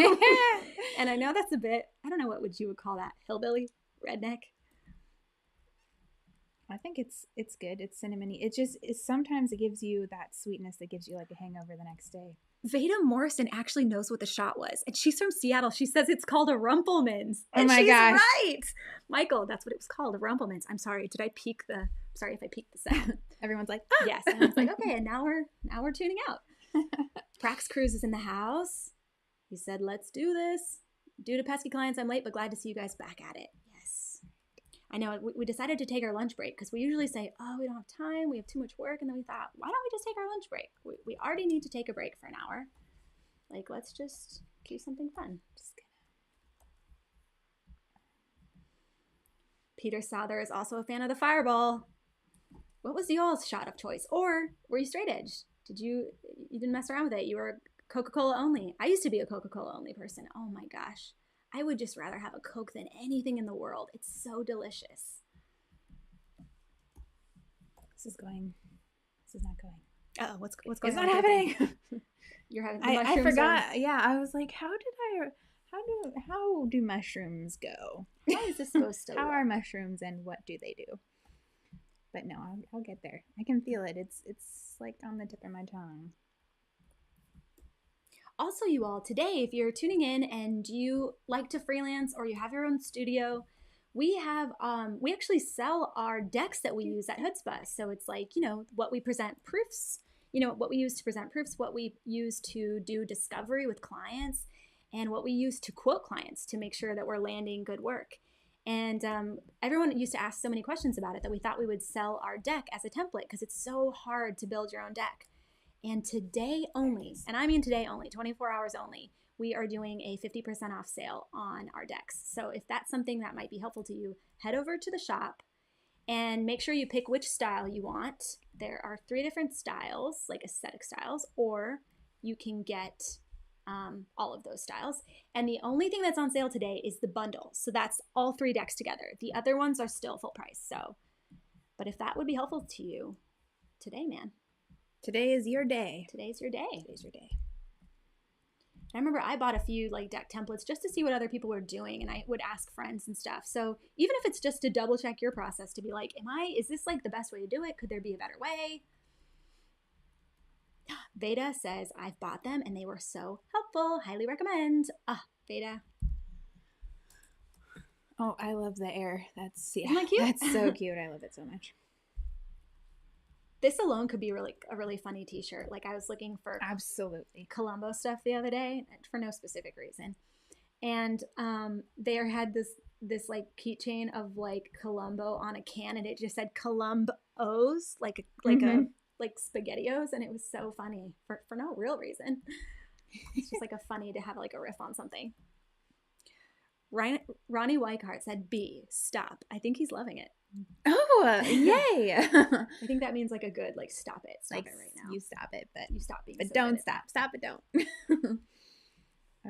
And I know that's a bit, I don't know what you would call that. Hillbilly? Redneck? I think it's good. It's cinnamony. Sometimes it gives you that sweetness that gives you like a hangover the next day. Veda Morrison actually knows what the shot was. And she's from Seattle. She says it's called a Rumpelmans. And oh my she's gosh. right. Michael, that's what it was called, a Rumpelmans. I'm sorry. Did I peek sorry if I peeked the set. Everyone's like, ah. Yes. And I was like, okay, and now we're tuning out. Prax Cruz is in the house. He said, let's do this. Due to pesky clients, I'm late, but glad to see you guys back at it. Yes. I know we decided to take our lunch break because we usually say, oh, we don't have time. We have too much work. And then we thought, why don't we just take our lunch break? We already need to take a break for an hour. Like, let's just do something fun. Peter Souther is also a fan of the fireball. What was y'all's shot of choice? Or were you straight edge? You didn't mess around with it? You were Coca-Cola only. I used to be a Coca-Cola only person. Oh my gosh. I would just rather have a Coke than anything in the world. It's so delicious. This is not going. Oh, what's going on? It's not happening. You're having I forgot. Yeah, I was like, how do mushrooms go? How is this supposed to How look? are mushrooms and what do they do? But no, I'll get there. I can feel it. It's like on the tip of my tongue. Also, you all, today, if you're tuning in and you like to freelance or you have your own studio, we actually sell our decks that we use at Hoodzpah. So it's like, what we present proofs, what we use to present proofs, what we use to do discovery with clients, and what we use to quote clients to make sure that we're landing good work. And everyone used to ask so many questions about it that we thought we would sell our deck as a template because it's so hard to build your own deck. And today only, and I mean today only, 24 hours only, we are doing a 50% off sale on our decks. So if that's something that might be helpful to you, head over to the shop and make sure you pick which style you want. There are 3 different styles, like aesthetic styles, or you can get all of those styles. And the only thing that's on sale today is the bundle. So that's all 3 decks together. The other ones are still full price. So, but if that would be helpful to you today, man. Today is your day. Today's your day. Today's your day. I remember I bought a few like deck templates just to see what other people were doing, and I would ask friends and stuff. So even if it's just to double check your process to be like, is this like the best way to do it? Could there be a better way? Veda says, I've bought them and they were so helpful. Highly recommend. Veda. Oh, I love the air. That's Isn't that cute? That's so cute. I love it so much. This alone could be a really funny t-shirt. Like I was looking for absolutely Columbo stuff the other day for no specific reason. And they had this like keychain of like Columbo on a can, and it just said Columbos, like SpaghettiOs, and it was so funny for no real reason. It's just like a funny to have like a riff on something. Ronnie Weichart said, "B, stop." I think he's loving it. Oh, yay! I think that means like a good like stop it like, it right now. You stop it, but you stop being. But so don't stop. Stop it, don't.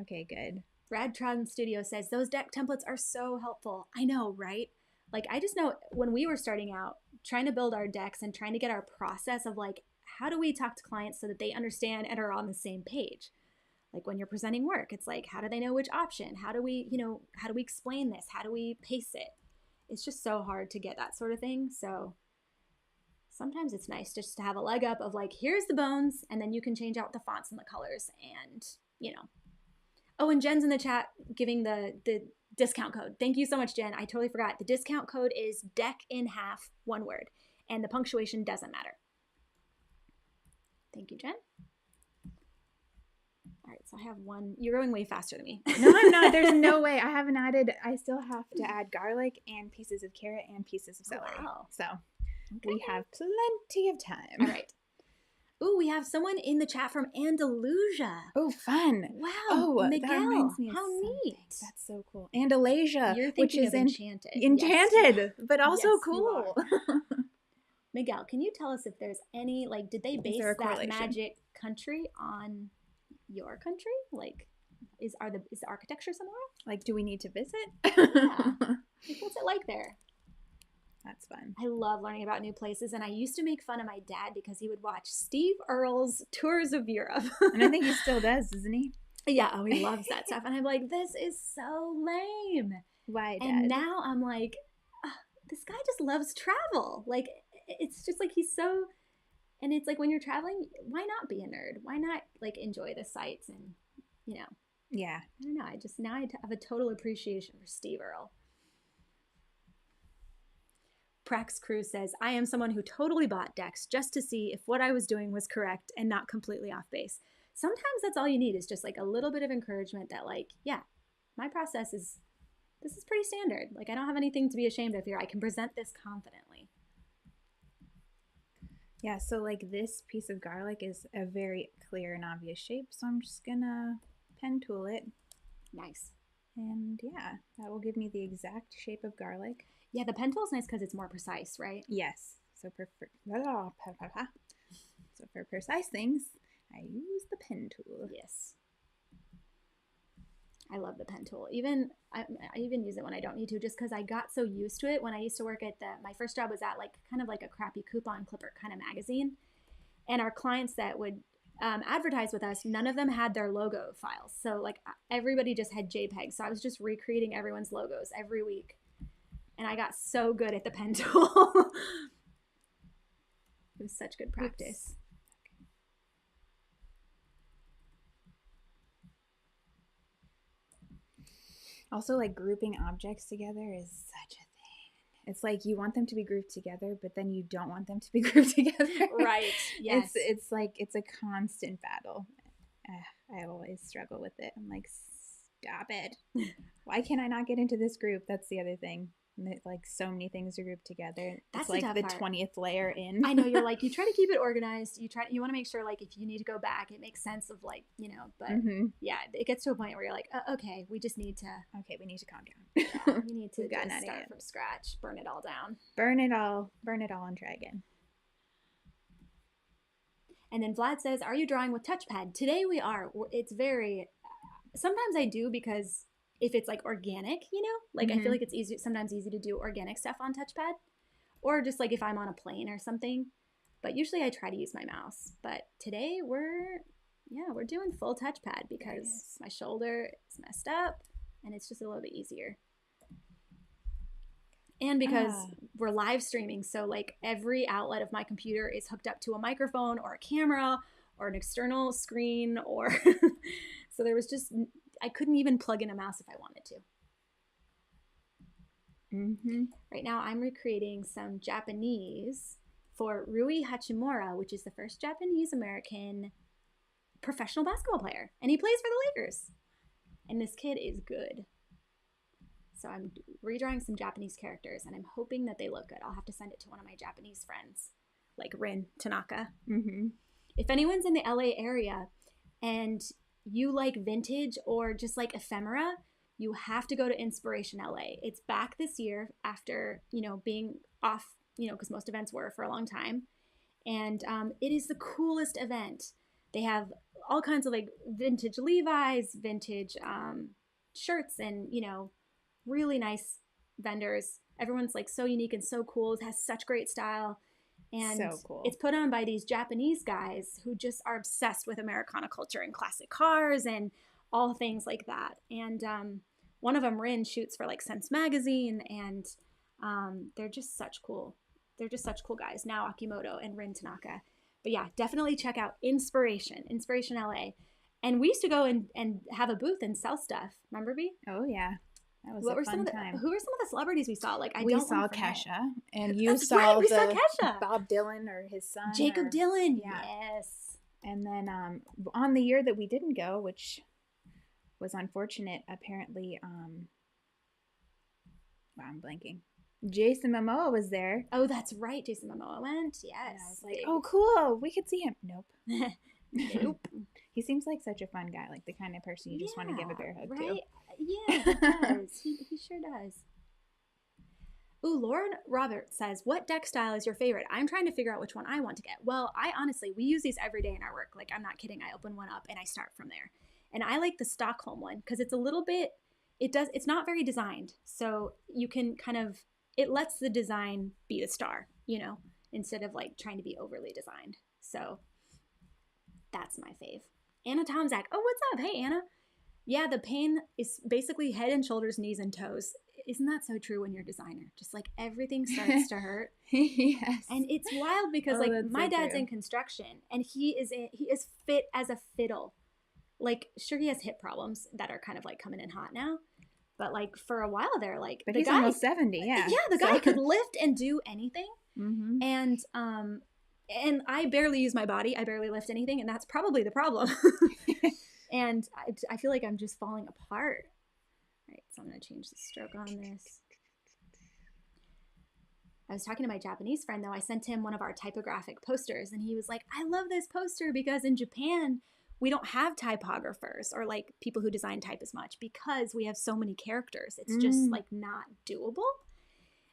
Okay, good. Radtron Studio says those deck templates are so helpful. I know, right? Like I just know when we were starting out, trying to build our decks and trying to get our process of like how do we talk to clients so that they understand and are on the same page. Like when you're presenting work, it's like, how do they know which option? How do we explain this? How do we pace it? It's just so hard to get that sort of thing. So sometimes it's nice just to have a leg up of like, here's the bones, and then you can change out the fonts and the colors and, Oh, and Jen's in the chat giving the discount code. Thank you so much, Jen. I totally forgot. The discount code is deck in half, one word, and the punctuation doesn't matter. Thank you, Jen. All right, so I have one. You're going way faster than me. No, I'm not. There's no way. I still have to add garlic and pieces of carrot and pieces of celery. Oh, wow. So okay. We have plenty of time. All right. Ooh, we have someone in the chat from Andalusia. Oh, fun. Wow. Oh, Miguel. that reminds me of how something. neat. That's so cool. Andalasia, You're which thinking is of Enchanted. Enchanted, Yes. but also Yes, cool. Miguel, can you tell us if there's any, like, did they base that magic country on your country? Like, is the architecture similar? Like, do we need to visit? Yeah. Like, what's it like there? That's fun. I love learning about new places, and I used to make fun of my dad because he would watch Steve Earle's Tours of Europe. And I think he still does, doesn't he? Yeah, oh, he loves that stuff. And I'm like, this is so lame. Why, Dad? And now I'm like, this guy just loves travel. Like, it's just like he's so, and it's like when you're traveling, why not be a nerd? Why not, like, enjoy the sights and, Yeah. I don't know. I have a total appreciation for Steve Earle. Prax Crew says, I am someone who totally bought decks just to see if what I was doing was correct and not completely off base. Sometimes that's all you need is just like a little bit of encouragement that like, yeah, my process is pretty standard. Like I don't have anything to be ashamed of here. I can present this confidently. Yeah, so like this piece of garlic is a very clear and obvious shape. So I'm just gonna pen tool it. Nice. And yeah, that will give me the exact shape of garlic. Yeah, the pen tool is nice because it's more precise, right? Yes. So for precise things, I use the pen tool. Yes. I love the pen tool. I even use it when I don't need to, just because I got so used to it when I used to work at my first job was at like kind of like a crappy coupon clipper kind of magazine, and our clients that would advertise with us, none of them had their logo files. So like everybody just had JPEGs. So I was just recreating everyone's logos every week. And I got so good at the pen tool. It was such good practice. Okay. Also, like grouping objects together is such a thing. It's like you want them to be grouped together, but then you don't want them to be grouped together. Right. Yes. It's like it's a constant battle. I always struggle with it. I'm like, stop it. Why can I not get into this group? That's the other thing. Like so many things are grouped together. That's like the part. 20th layer in. I know, you're like, you try to keep it organized. You want to make sure like if you need to go back, it makes sense of like, but yeah, it gets to a point where you're like, okay, we just need to. Okay, we need to calm down. Yeah, we need to just start from scratch, burn it all down. Burn it all and try again. And then Vlad says, are you drawing with touchpad? Today we are. It's very, sometimes I do because if it's like organic, you know, like I feel like it's sometimes easy to do organic stuff on touchpad, or just like if I'm on a plane or something. But usually I try to use my mouse. But today we're doing full touchpad because my shoulder is messed up and it's just a little bit easier. And because we're live streaming, so like every outlet of my computer is hooked up to a microphone or a camera or an external screen, or so there was just, I couldn't even plug in a mouse if I wanted to. Right now I'm recreating some Japanese for Rui Hachimura, which is the first Japanese American professional basketball player, and he plays for the Lakers. And this kid is good. So I'm redrawing some Japanese characters, and I'm hoping that they look good. I'll have to send it to one of my Japanese friends, like Rin Tanaka. If anyone's in the LA area and you like vintage or just like ephemera, you have to go to Inspiration LA. It's back this year after, you know, being off, you know, because most events were for a long time. And it is the coolest event. They have all kinds of like vintage Levi's, vintage shirts, and, you know, really nice vendors. Everyone's like so unique and so cool. It has such great style. And so cool. It's put on by these Japanese guys who just are obsessed with Americana culture and classic cars and all things like that. And one of them, Rin, shoots for like Sense Magazine, and they're just such cool guys. Now Akimoto and Rin Tanaka. But yeah, definitely check out Inspiration LA. And we used to go and have a booth and sell stuff. Remember, Bea? Oh yeah. That was a fun time. Who were some of the celebrities we saw? Like we saw Kesha, and you saw Kesha. Bob Dylan or his son. Jacob Dylan. Yeah. Yes. And then on the year that we didn't go, which was unfortunate, apparently, wow, I'm blanking. Jason Momoa was there. Oh, that's right. Jason Momoa went. Yes. And I was like, oh, cool. We could see him. Nope. Nope. He seems like such a fun guy, like the kind of person you just want to give a bear hug to. Yeah, he does. he sure does. Ooh, Lauren Roberts says, what deck style is your favorite? I'm trying to figure out which one I want to get. Well, we use these every day in our work. Like, I'm not kidding. I open one up and I start from there. And I like the Stockholm one because it's a little bit, it's not very designed. So you can kind of, it lets the design be the star, you know, instead of like trying to be overly designed. So that's my fave. Anna Tomzak. Oh, what's up? Hey, Anna. Yeah, the pain is basically head and shoulders, knees, and toes. Isn't that so true when you're a designer? Just like everything starts to hurt. Yes. And it's wild because like my dad's in construction and he is fit as a fiddle. Like, sure, he has hip problems that are kind of like coming in hot now. But like for a while there, like but he's almost 70, yeah. Yeah, the guy could lift and do anything. Mm-hmm. And I barely use my body. I barely lift anything, and that's probably the problem. And I feel like I'm just falling apart. All right, so I'm going to change the stroke on this. I was talking to my Japanese friend, though. I sent him one of our typographic posters, and he was like, I love this poster because in Japan, we don't have typographers or like people who design type as much because we have so many characters. It's just like not doable.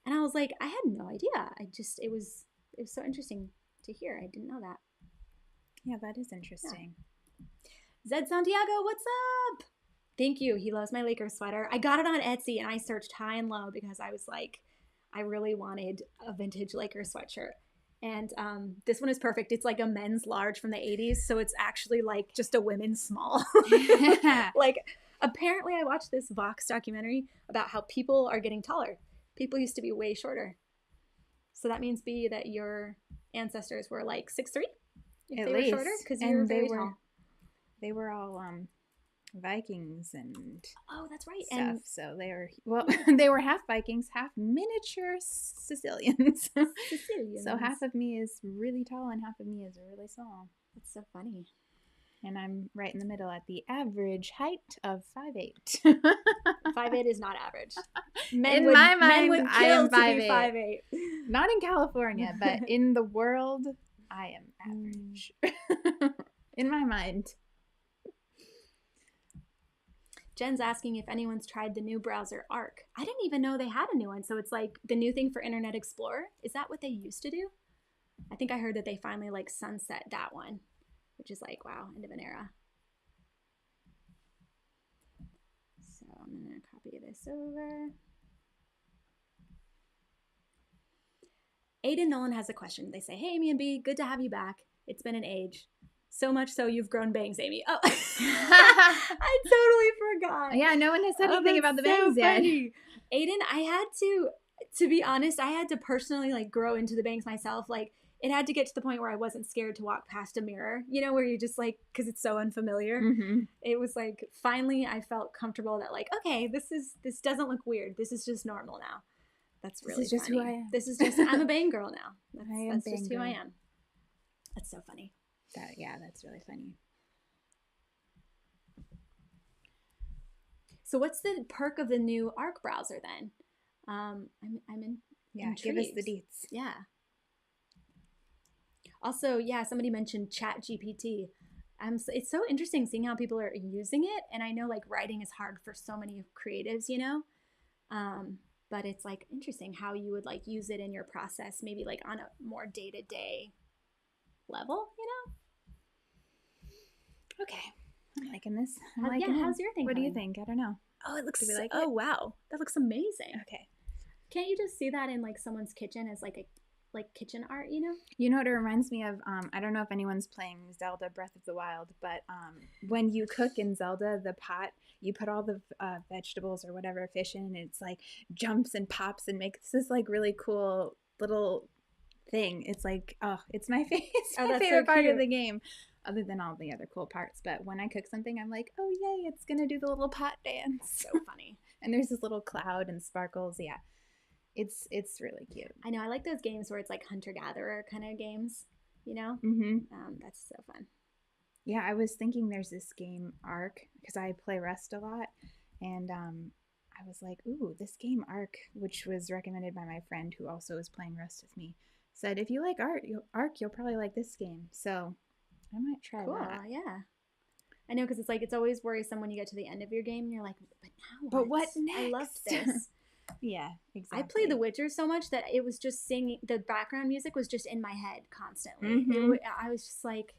And I was like, I had no idea. It was so interesting to hear. I didn't know that. Yeah, that is interesting. Yeah. Zed Santiago, what's up? Thank you. He loves my Lakers sweater. I got it on Etsy and I searched high and low because I was like, I really wanted a vintage Lakers sweatshirt. And this one is perfect. It's like a men's large from the 80s. So it's actually like just a women's small. Like, apparently I watched this Vox documentary about how people are getting taller. People used to be way shorter. So that means, Bea, that your ancestors were like 6'3"? If At they least. were shorter? Because you were very tall. They were all Vikings and oh, that's right. Stuff. And so they were half Vikings, half miniature Sicilians. So half of me is really tall and half of me is really small. That's so funny. And I'm right in the middle at the average height of 5'8". 5'8" is not average. In my mind, men would I kill am 5'8". 5'8". Not in California, but in the world, I am average. In my mind. Jen's asking if anyone's tried the new browser Arc. I didn't even know they had a new one. So it's like the new thing for Internet Explorer. Is that what they used to do? I think I heard that they finally like sunset that one, which is like, wow, end of an era. So I'm going to copy this over. Aiden Nolan has a question. They say, hey, Amy and Bea, good to have you back. It's been an age. So much so you've grown bangs, Amy. Oh, I totally forgot. Yeah, no one has said anything about the bangs yet. Aiden, I had to be honest, I had to personally like grow into the bangs myself. Like it had to get to the point where I wasn't scared to walk past a mirror, you know, where you just like, because it's so unfamiliar. Mm-hmm. It was like, finally I felt comfortable that like, okay, this doesn't look weird. This is just normal now. That's really This is just funny. who I am. This is just, I'm a bang girl now. That's just who girl. I am. That's so funny. That's really funny. So what's the perk of the new Arc browser then? I'm intrigued. Give us the deets. Yeah. Also, somebody mentioned ChatGPT. It's so interesting seeing how people are using it, and I know like writing is hard for so many creatives, you know. But it's like interesting how you would like use it in your process, maybe like on a more day-to-day level, you know? Okay. I'm liking this. How's your thing What going? do you think? I don't know. Oh, it looks Do we like it? Wow. That looks amazing. Okay. Can't you just see that in like someone's kitchen as like kitchen art, you know? You know what it reminds me of? I don't know if anyone's playing Zelda Breath of the Wild, but when you cook in Zelda, the pot, you put all the vegetables or whatever fish in, and it's like jumps and pops and makes this like really cool little thing. It's like, it's my favorite part of the game, other than all the other cool parts. But when I cook something, I'm like, oh yay, it's gonna do the little pot dance. So funny. And there's this little cloud and sparkles. Yeah. It's really cute. I know. I like those games where it's like hunter-gatherer kind of games, you know? Mm-hmm. That's so fun. Yeah, I was thinking there's this game, Arc, because I play Rust a lot. And I was like, ooh, this game, Arc, which was recommended by my friend who also is playing Rust with me, said, if you like Arc, you'll probably like this game. So I might try that. Yeah. I know, because it's like, it's always worrisome when you get to the end of your game and you're like, but now But what next? I love this. Yeah, exactly. I played The Witcher so much that it was just singing, the background music was just in my head constantly. Mm-hmm. I was just like,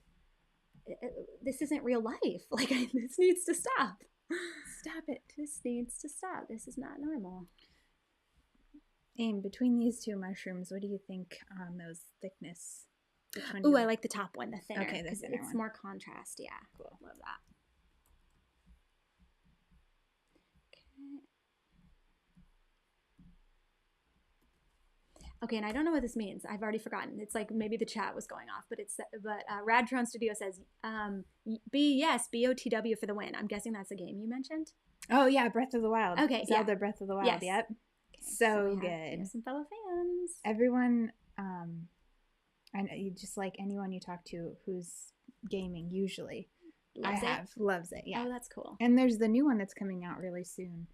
this isn't real life. Like, this needs to stop. Stop it. This needs to stop. This is not normal. Aim, between these two mushrooms, what do you think on those thickness? Ooh, I like the top one, the thinner. Okay, the thinner it's one. more contrast. Yeah. Cool. Love that. Okay, and I don't know what this means. I've already forgotten. It's like maybe the chat was going off, but Radtron Studio says, yes, BOTW for the win. I'm guessing that's a game you mentioned. Oh yeah, Breath of the Wild. Okay, Zelda Breath of the Wild. Yes. Yep. Okay, so good. We have some fellow fans. Everyone, and just like anyone you talk to who's gaming, usually loves it. Yeah. Oh, that's cool. And there's the new one that's coming out really soon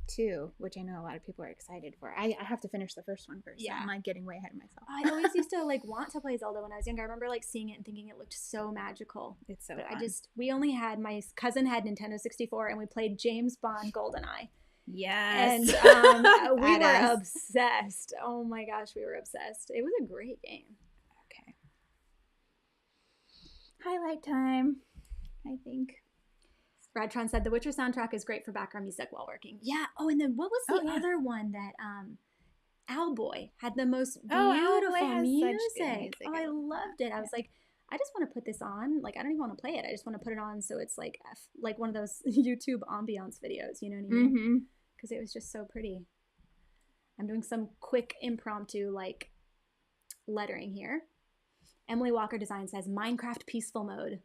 too, which I know a lot of people are excited for. I have to finish the first one first. Yeah. So I'm like getting way ahead of myself. I always used to like want to play Zelda when I was younger. I remember like seeing it and thinking it looked so magical. It's so fun. We only had, my cousin had Nintendo 64 and we played James Bond GoldenEye. Yes. And we were obsessed. Oh my gosh, we were obsessed. It was a great game. Okay. Highlight time, I think. Radtron said the Witcher soundtrack is great for background music while working. Yeah. Oh, and then what was the other one that Owlboy had the most beautiful music. Oh, I loved it. I was like, I just want to put this on. Like, I don't even want to play it. I just want to put it on so it's like one of those YouTube ambiance videos, you know what I mean? Because it was just so pretty. I'm doing some quick impromptu like lettering here. Emily Walker Design says Minecraft peaceful mode.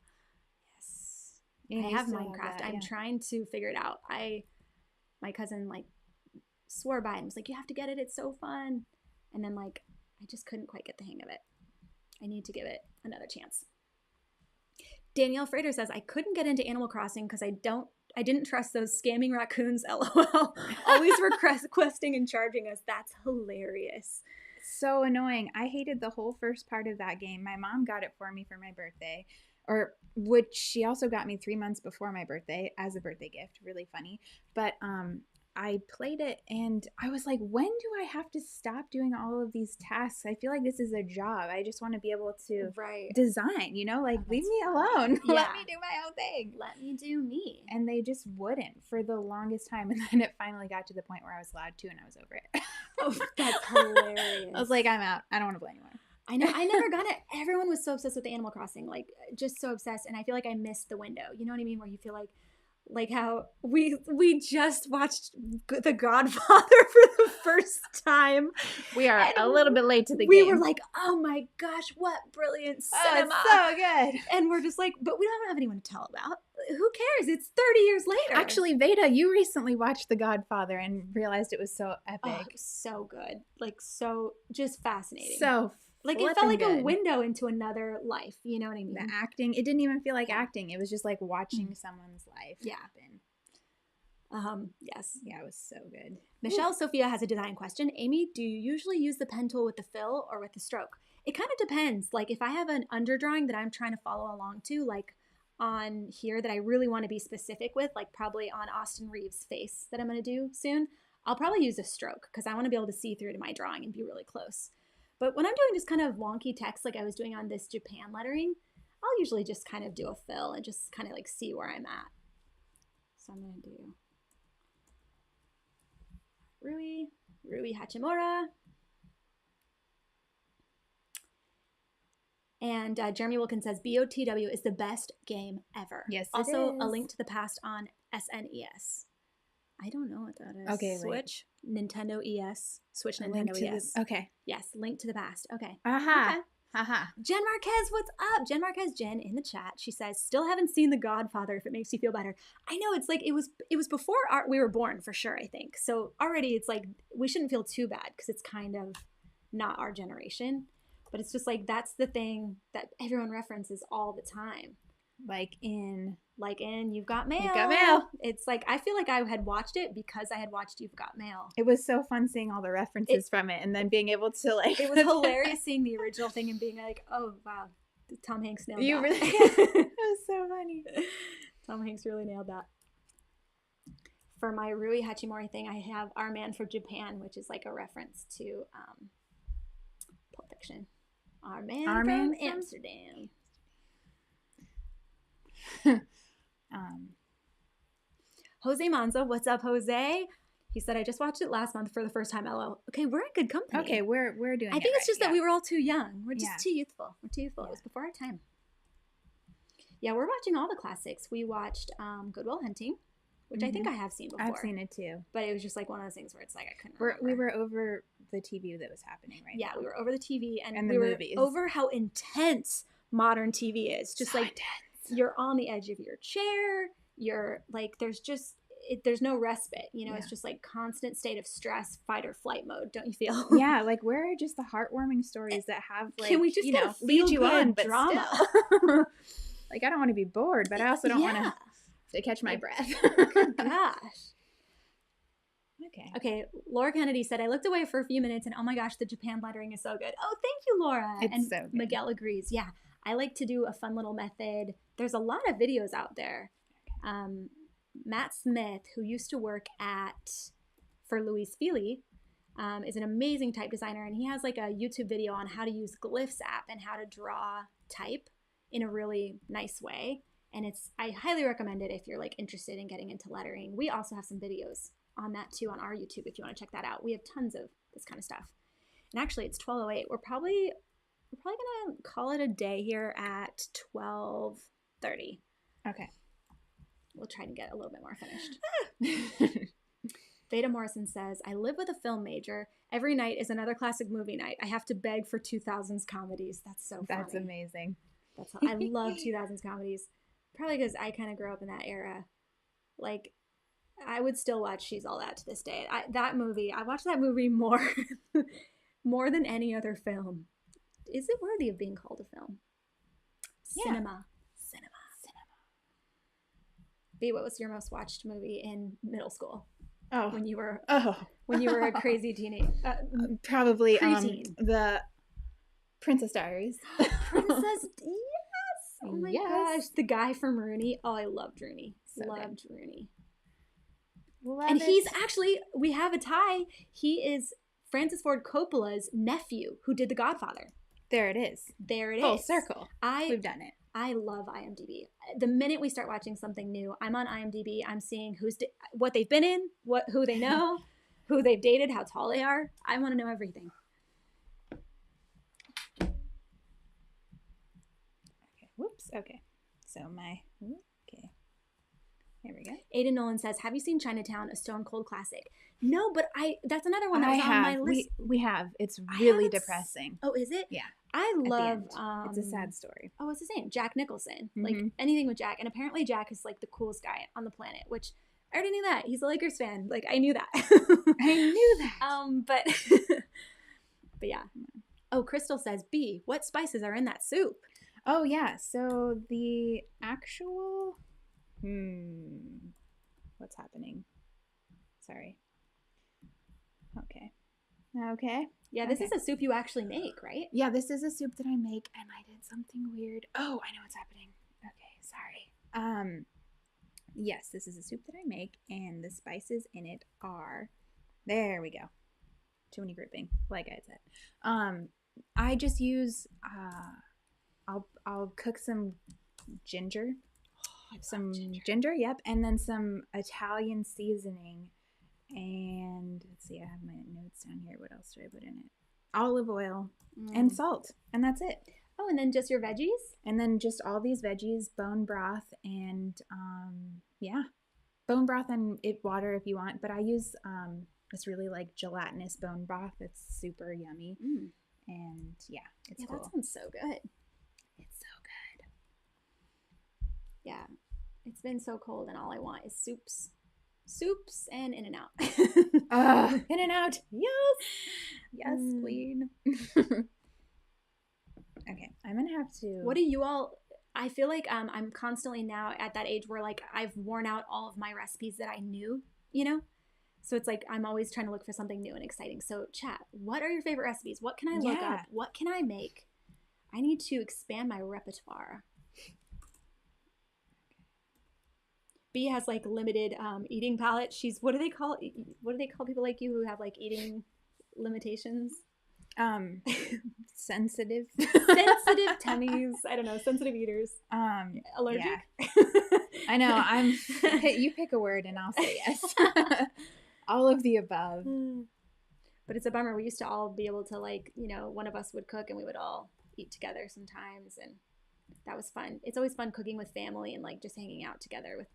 Yeah, I have Minecraft. I'm trying to figure it out. My cousin like swore by it and was like, you have to get it. It's so fun. And then like, I just couldn't quite get the hang of it. I need to give it another chance. Danielle Frater says, I couldn't get into Animal Crossing because I didn't trust those scamming raccoons, LOL. Always requesting and charging us. That's hilarious. So annoying. I hated the whole first part of that game. My mom got it for me for my birthday. Which she also got me 3 months before my birthday as a birthday gift. Really funny. But I played it and I was like, when do I have to stop doing all of these tasks? I feel like this is a job. I just want to be able to design, you know, like leave me alone. Yeah. Let me do my own thing. Let me do me. And they just wouldn't for the longest time. And then it finally got to the point where I was allowed to, and I was over it. Oh, that's hilarious. I was like, I'm out. I don't want to play anymore. I know. I never got it. Everyone was so obsessed with Animal Crossing, like just so obsessed. And I feel like I missed the window. You know what I mean? Where you feel like how we just watched The Godfather for the first time. We are a little bit late to the game. We were like, oh my gosh, what brilliant cinema. It's so good. And we're just like, but we don't have anyone to tell about. Who cares? It's 30 years later. Actually, Veda, you recently watched The Godfather and realized it was so epic. Oh, so good. Like, so just fascinating. So like, it felt like a window into another life. You know what I mean? The acting, it didn't even feel like acting. It was just like watching someone's life happen. Yes. Yeah, it was so good. Michelle Sophia has a design question. Amy, do you usually use the pen tool with the fill or with the stroke? It kind of depends. Like, if I have an underdrawing that I'm trying to follow along to, like on here that I really want to be specific with, like probably on Austin Reeves' face that I'm going to do soon, I'll probably use a stroke because I want to be able to see through to my drawing and be really close. But when I'm doing just kind of wonky text like I was doing on this Japan lettering, I'll usually just kind of do a fill and just kind of like see where I'm at. So I'm going to do Rui Hachimura. And Jeremy Wilkins says, BOTW is the best game ever. Yes, also, it is. A Link to the Past on SNES. I don't know what that is. Okay, Switch, Nintendo ES. Switch, Nintendo ES. Okay. Yes, Link to the Past. Okay. Aha. Okay. Aha. Jen Marquez, what's up? Jen Marquez, Jen in the chat. She says, still haven't seen The Godfather if it makes you feel better. I know, it's like it was before we were born for sure, I think. So already it's like we shouldn't feel too bad because it's kind of not our generation. But it's just like that's the thing that everyone references all the time. Like in You've Got Mail. You've Got Mail. It's like I feel like I had watched it because I had watched You've Got Mail. It was so fun seeing all the references from it and then being able to like. It was hilarious seeing the original thing and being like, oh wow, Tom Hanks nailed that. You really. It was so funny. Tom Hanks really nailed that. For my Rui Hachimura thing, I have Our Man from Japan, which is like a reference to Pulp Fiction. Our Man from Amsterdam. Jose Manzo, what's up, Jose? He said, I just watched it last month for the first time. LOL. Okay, we're in good company. Okay, we're doing it. I think it's just that we were all too young. We're just too youthful. We're too youthful. Yeah. It was before our time. Yeah, we're watching all the classics. We watched Good Will Hunting, which I think I have seen before. I've seen it too. But it was just like one of those things where it's like I couldn't remember. We were over the TV that was happening right now. Yeah, we were over the TV and we were movies. Over how intense modern TV is. Just so like intense. You're on the edge of your chair. You're like, there's no respite. You know, it's just like constant state of stress, fight or flight mode. Don't you feel? Yeah, like where are just the heartwarming stories that have like, can we just lead you on, but drama? Still. Like I don't want to be bored, but I also don't want to catch my breath. Gosh. Okay. Laura Kennedy said, I looked away for a few minutes and oh my gosh, the Japan lettering is so good. Oh, thank you, Laura. It's so good. Miguel agrees. Yeah. I like to do a fun little method. There's a lot of videos out there. Matt Smith, who used to work for Louise Feely, is an amazing type designer. And he has like a YouTube video on how to use Glyph's app and how to draw type in a really nice way. And I highly recommend it if you're like interested in getting into lettering. We also have some videos on that too on our YouTube if you want to check that out. We have tons of this kind of stuff. And actually it's 12:08. We're probably gonna call it a day here at 12:30. Okay. We'll try to get a little bit more finished. Veda Morrison says, I live with a film major. Every night is another classic movie night. I have to beg for 2000s comedies. That's so funny. That's amazing. I love 2000s comedies. Probably because I kind of grew up in that era. Like, I would still watch She's All That to this day. I watched that movie more than any other film. Is it worthy of being called a film? Yeah. Cinema. Bea, what was your most watched movie in middle school? Oh, when you were a crazy teenager. Probably preteen. The Princess Diaries. Princess, yes. Oh my gosh, the guy from Rooney. Oh, I loved Rooney. Loved Rooney. And he's actually, we have a tie. He is Francis Ford Coppola's nephew who did The Godfather. There it is. There it is. Full circle. We've done it. I love IMDb. The minute we start watching something new, I'm on IMDb. I'm seeing what they've been in, who they know, who they've dated, how tall they are. I want to know everything. Okay. Whoops. Okay. So okay. Here we go. Aiden Nolan says, have you seen Chinatown, a Stone Cold classic? No, but that's another one that was on my list. We have. It's really depressing. Oh, is it? Yeah. I love it's a sad story. Oh, what's his name? Jack Nicholson. Like anything with Jack. And apparently Jack is like the coolest guy on the planet, which I already knew that. He's a Lakers fan. Like I knew that. I knew that. But yeah. Oh, Crystal says, B, what spices are in that soup? Oh yeah. So the actual what's happening? Sorry. Okay. Yeah, this is a soup you actually make, right? Yeah, this is a soup that I make, and I did something weird. Oh, I know what's happening. Okay, sorry. Yes, this is a soup that I make, and the spices in it are, there we go. Too many grouping, like I said. I just use, I'll cook some ginger. Ginger, yep, and then some Italian seasoning. And let's see, I have my notes down here. What else do I put in it? Olive oil and salt, and that's it. Oh, and then just your veggies? And then just all these veggies, bone broth, and bone broth and water if you want. But I use this really like gelatinous bone broth. It's super yummy, and it's cool. That sounds so good. It's so good. Yeah, it's been so cold, and all I want is soups and In-N-Out. In-N-Out. Yes, queen. Okay, I'm gonna have to. What do you all? I feel like I'm constantly now at that age where like I've worn out all of my recipes that I knew, So it's like I'm always trying to look for something new and exciting. So chat, what are your favorite recipes? What can I look up? What can I make? I need to expand my repertoire. Bea has like limited eating palate. What do they call people like you who have like eating limitations? Sensitive tummies. I don't know. Sensitive eaters. Allergic. Yeah. I know. You pick a word and I'll say yes. All of the above. But it's a bummer. We used to all be able to like, one of us would cook and we would all eat together sometimes, and that was fun. It's always fun cooking with family and like just hanging out together with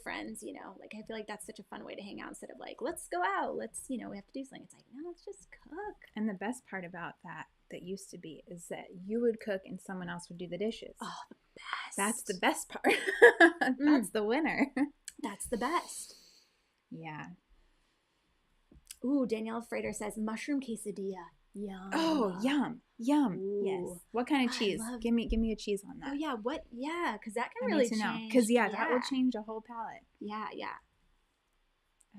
friends, like I feel like that's such a fun way to hang out instead of like, let's go out, we have to do something. It's like, no, let's just cook. And the best part about that used to be is that you would cook and someone else would do the dishes. Oh, the best. That's the best part. That's the winner. That's the best. Yeah. Ooh, Danielle Frater says mushroom quesadilla. Yum. Oh, yum. Ooh. Yes. What kind of cheese? Give me a cheese on that. Oh yeah, what? Yeah, because that can really change. Because that will change a whole palette. Yeah.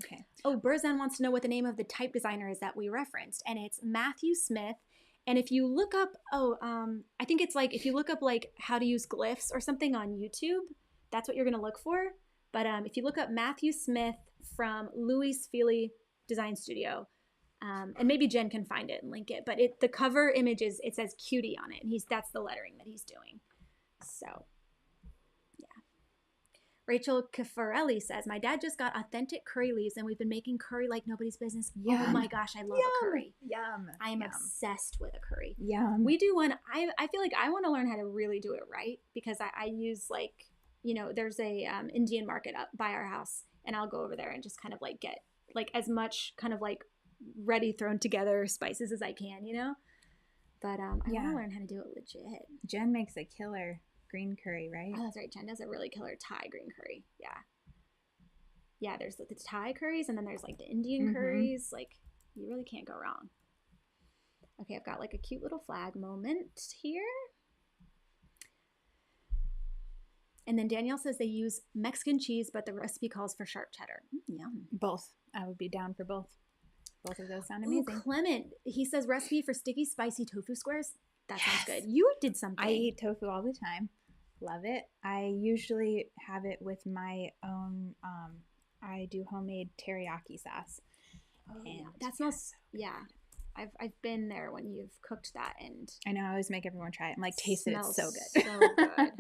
Okay. Oh, Burzan wants to know what the name of the type designer is that we referenced, and it's Matthew Smith. And if you look up, I think it's like if you look up like how to use glyphs or something on YouTube, that's what you're gonna look for. But if you look up Matthew Smith from Louis Feely Design Studio. And maybe Jen can find it and link it, but the cover image it says cutie on it, and that's the lettering that he's doing. So, yeah. Rachel Caffarelli says, my dad just got authentic curry leaves, and we've been making curry like nobody's business. Yum. Oh my gosh, I love a curry. Yum. I am obsessed with a curry. Yum. We do one. I feel like I want to learn how to really do it right, because I use like, there's a Indian market up by our house, and I'll go over there and just kind of like get like as much kind of like ready thrown together spices as I can, but I want to learn how to do it legit. Jen makes a killer green curry, right? Oh, that's right. Jen does a really killer Thai green curry. Yeah, there's the Thai curries, and then there's like the Indian curries. Like, you really can't go wrong. Okay, I've got like a cute little flag moment here. And then Danielle says they use Mexican cheese, but the recipe calls for sharp cheddar. Yum. Both. I would be down for both. Both of those sound amazing. Ooh, Clement, he says recipe for sticky spicy tofu squares. That sounds good. You did something. I eat tofu all the time. Love it. I usually have it with my own I do homemade teriyaki sauce. Oh, and that smells, yeah. I've been there when you've cooked that, and I know, I always make everyone try it. I'm like, taste it, it's so good. So good.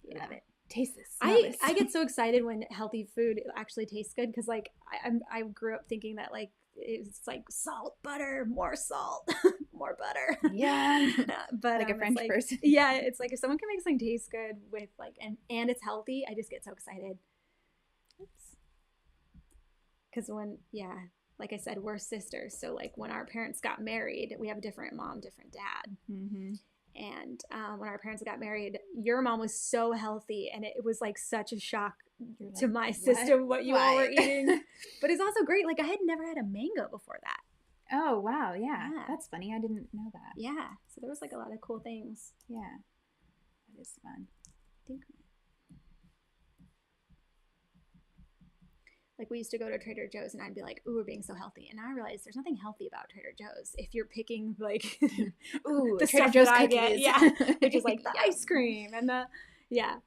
Yeah. Love it. Taste this. I get so excited when healthy food actually tastes good, because like I grew up thinking that like it's like salt, butter, more salt, more butter. Yeah. But like a French person. Yeah, it's like if someone can make something taste good with like and it's healthy, I just get so excited. Oops. Because like I said, we're sisters. So like when our parents got married, we have a different mom, different dad. Mm-hmm. And when our parents got married, your mom was so healthy, and it was like such a shock to my system what you all were eating. But it's also great. Like I had never had a mango before that. Oh, wow. Yeah. That's funny. I didn't know that. Yeah. So there was like a lot of cool things. Yeah. That is fun. I think like we used to go to Trader Joe's, and I'd be like, ooh, we're being so healthy. And now I realize there's nothing healthy about Trader Joe's if you're picking like ooh, the Trader stuff Joe's that I cookies. get. Yeah. Which is like the ice cream and the, yeah.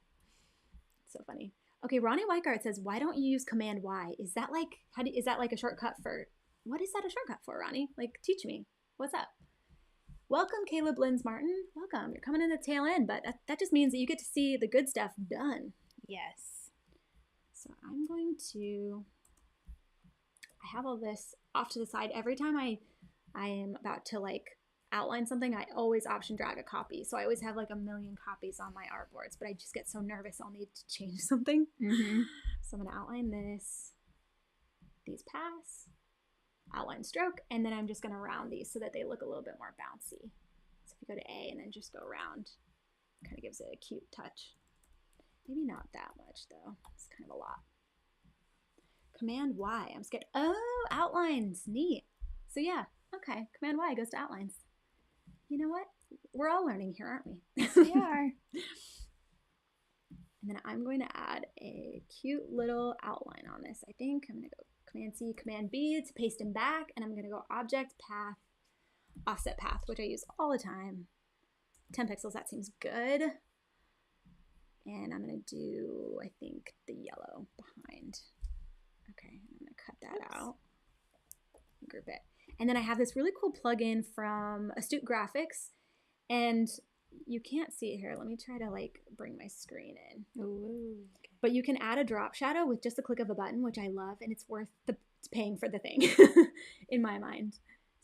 It's so funny. Okay, Ronnie Weikart says, why don't you use Command Y? Is that like, is that like a shortcut for, what is that a shortcut for, Ronnie? Like, teach me. What's up? Welcome, Caleb Lins Martin. Welcome. You're coming in the tail end, but that just means that you get to see the good stuff done. Yes. So I'm going to, I have all this off to the side. Every time I am about to like outline something, I always option drag a copy. So I always have like a million copies on my artboards, but I just get so nervous I'll need to change something. Mm-hmm. So I'm going to outline this, these pass, outline stroke, and then I'm just going to round these so that they look a little bit more bouncy. So if you go to A and then just go around, kind of gives it a cute touch. Maybe not that much though. It's kind of a lot. Command Y. I'm scared. Oh, outlines. Neat. So yeah. Okay. Command Y goes to outlines. You know what? We're all learning here, aren't we? Yes, we are. And then I'm going to add a cute little outline on this. I think I'm going to go Command C, Command B to paste them back. And I'm going to go Object, Path, Offset Path, which I use all the time. 10 pixels. That seems good. And I'm going to do, I think, the yellow behind. Okay, I'm going to cut that out. Group it. And then I have this really cool plugin from Astute Graphics. And you can't see it here. Let me try to like bring my screen in. Ooh, okay. But you can add a drop shadow with just a click of a button, which I love. And it's worth paying for the thing in my mind.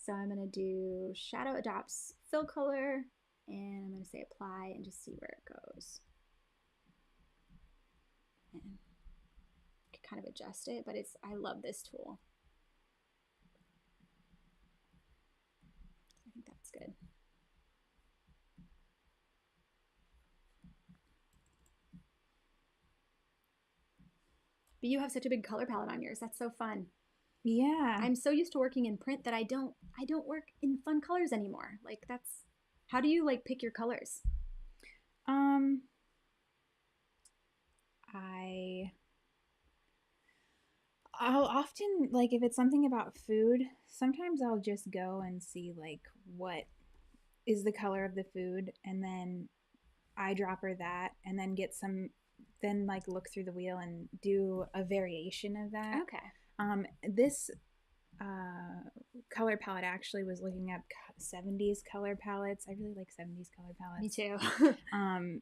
So I'm going to do shadow adopts fill color. And I'm going to say apply and just see where it goes. And kind of adjust it, but I love this tool. I think that's good. But you have such a big color palette on yours. That's so fun. Yeah. I'm so used to working in print that I don't work in fun colors anymore. Like that's, how do you like pick your colors? I'll often, like, if it's something about food, sometimes I'll just go and see, like, what is the color of the food, and then eyedropper that, and then get some, then, like, look through the wheel and do a variation of that. Okay. This color palette actually was looking up 70s color palettes. I really like 70s color palettes. Me too.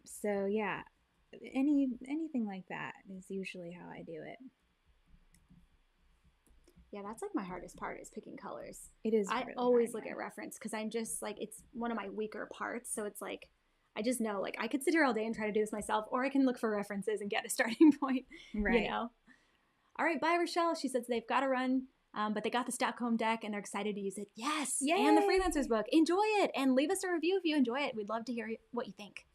So, yeah, anything like that is usually how I do it. Yeah, that's like my hardest part is picking colors. It is. I really always hard, look at reference because I'm just like, it's one of my weaker parts. So it's like, I just know like I could sit here all day and try to do this myself, or I can look for references and get a starting point. Right. You know? All right, bye, Rochelle. She says they've got to run, but they got the Stockholm deck and they're excited to use it. Yes. Yay! And the Freelancers book. Enjoy it and leave us a review if you enjoy it. We'd love to hear what you think.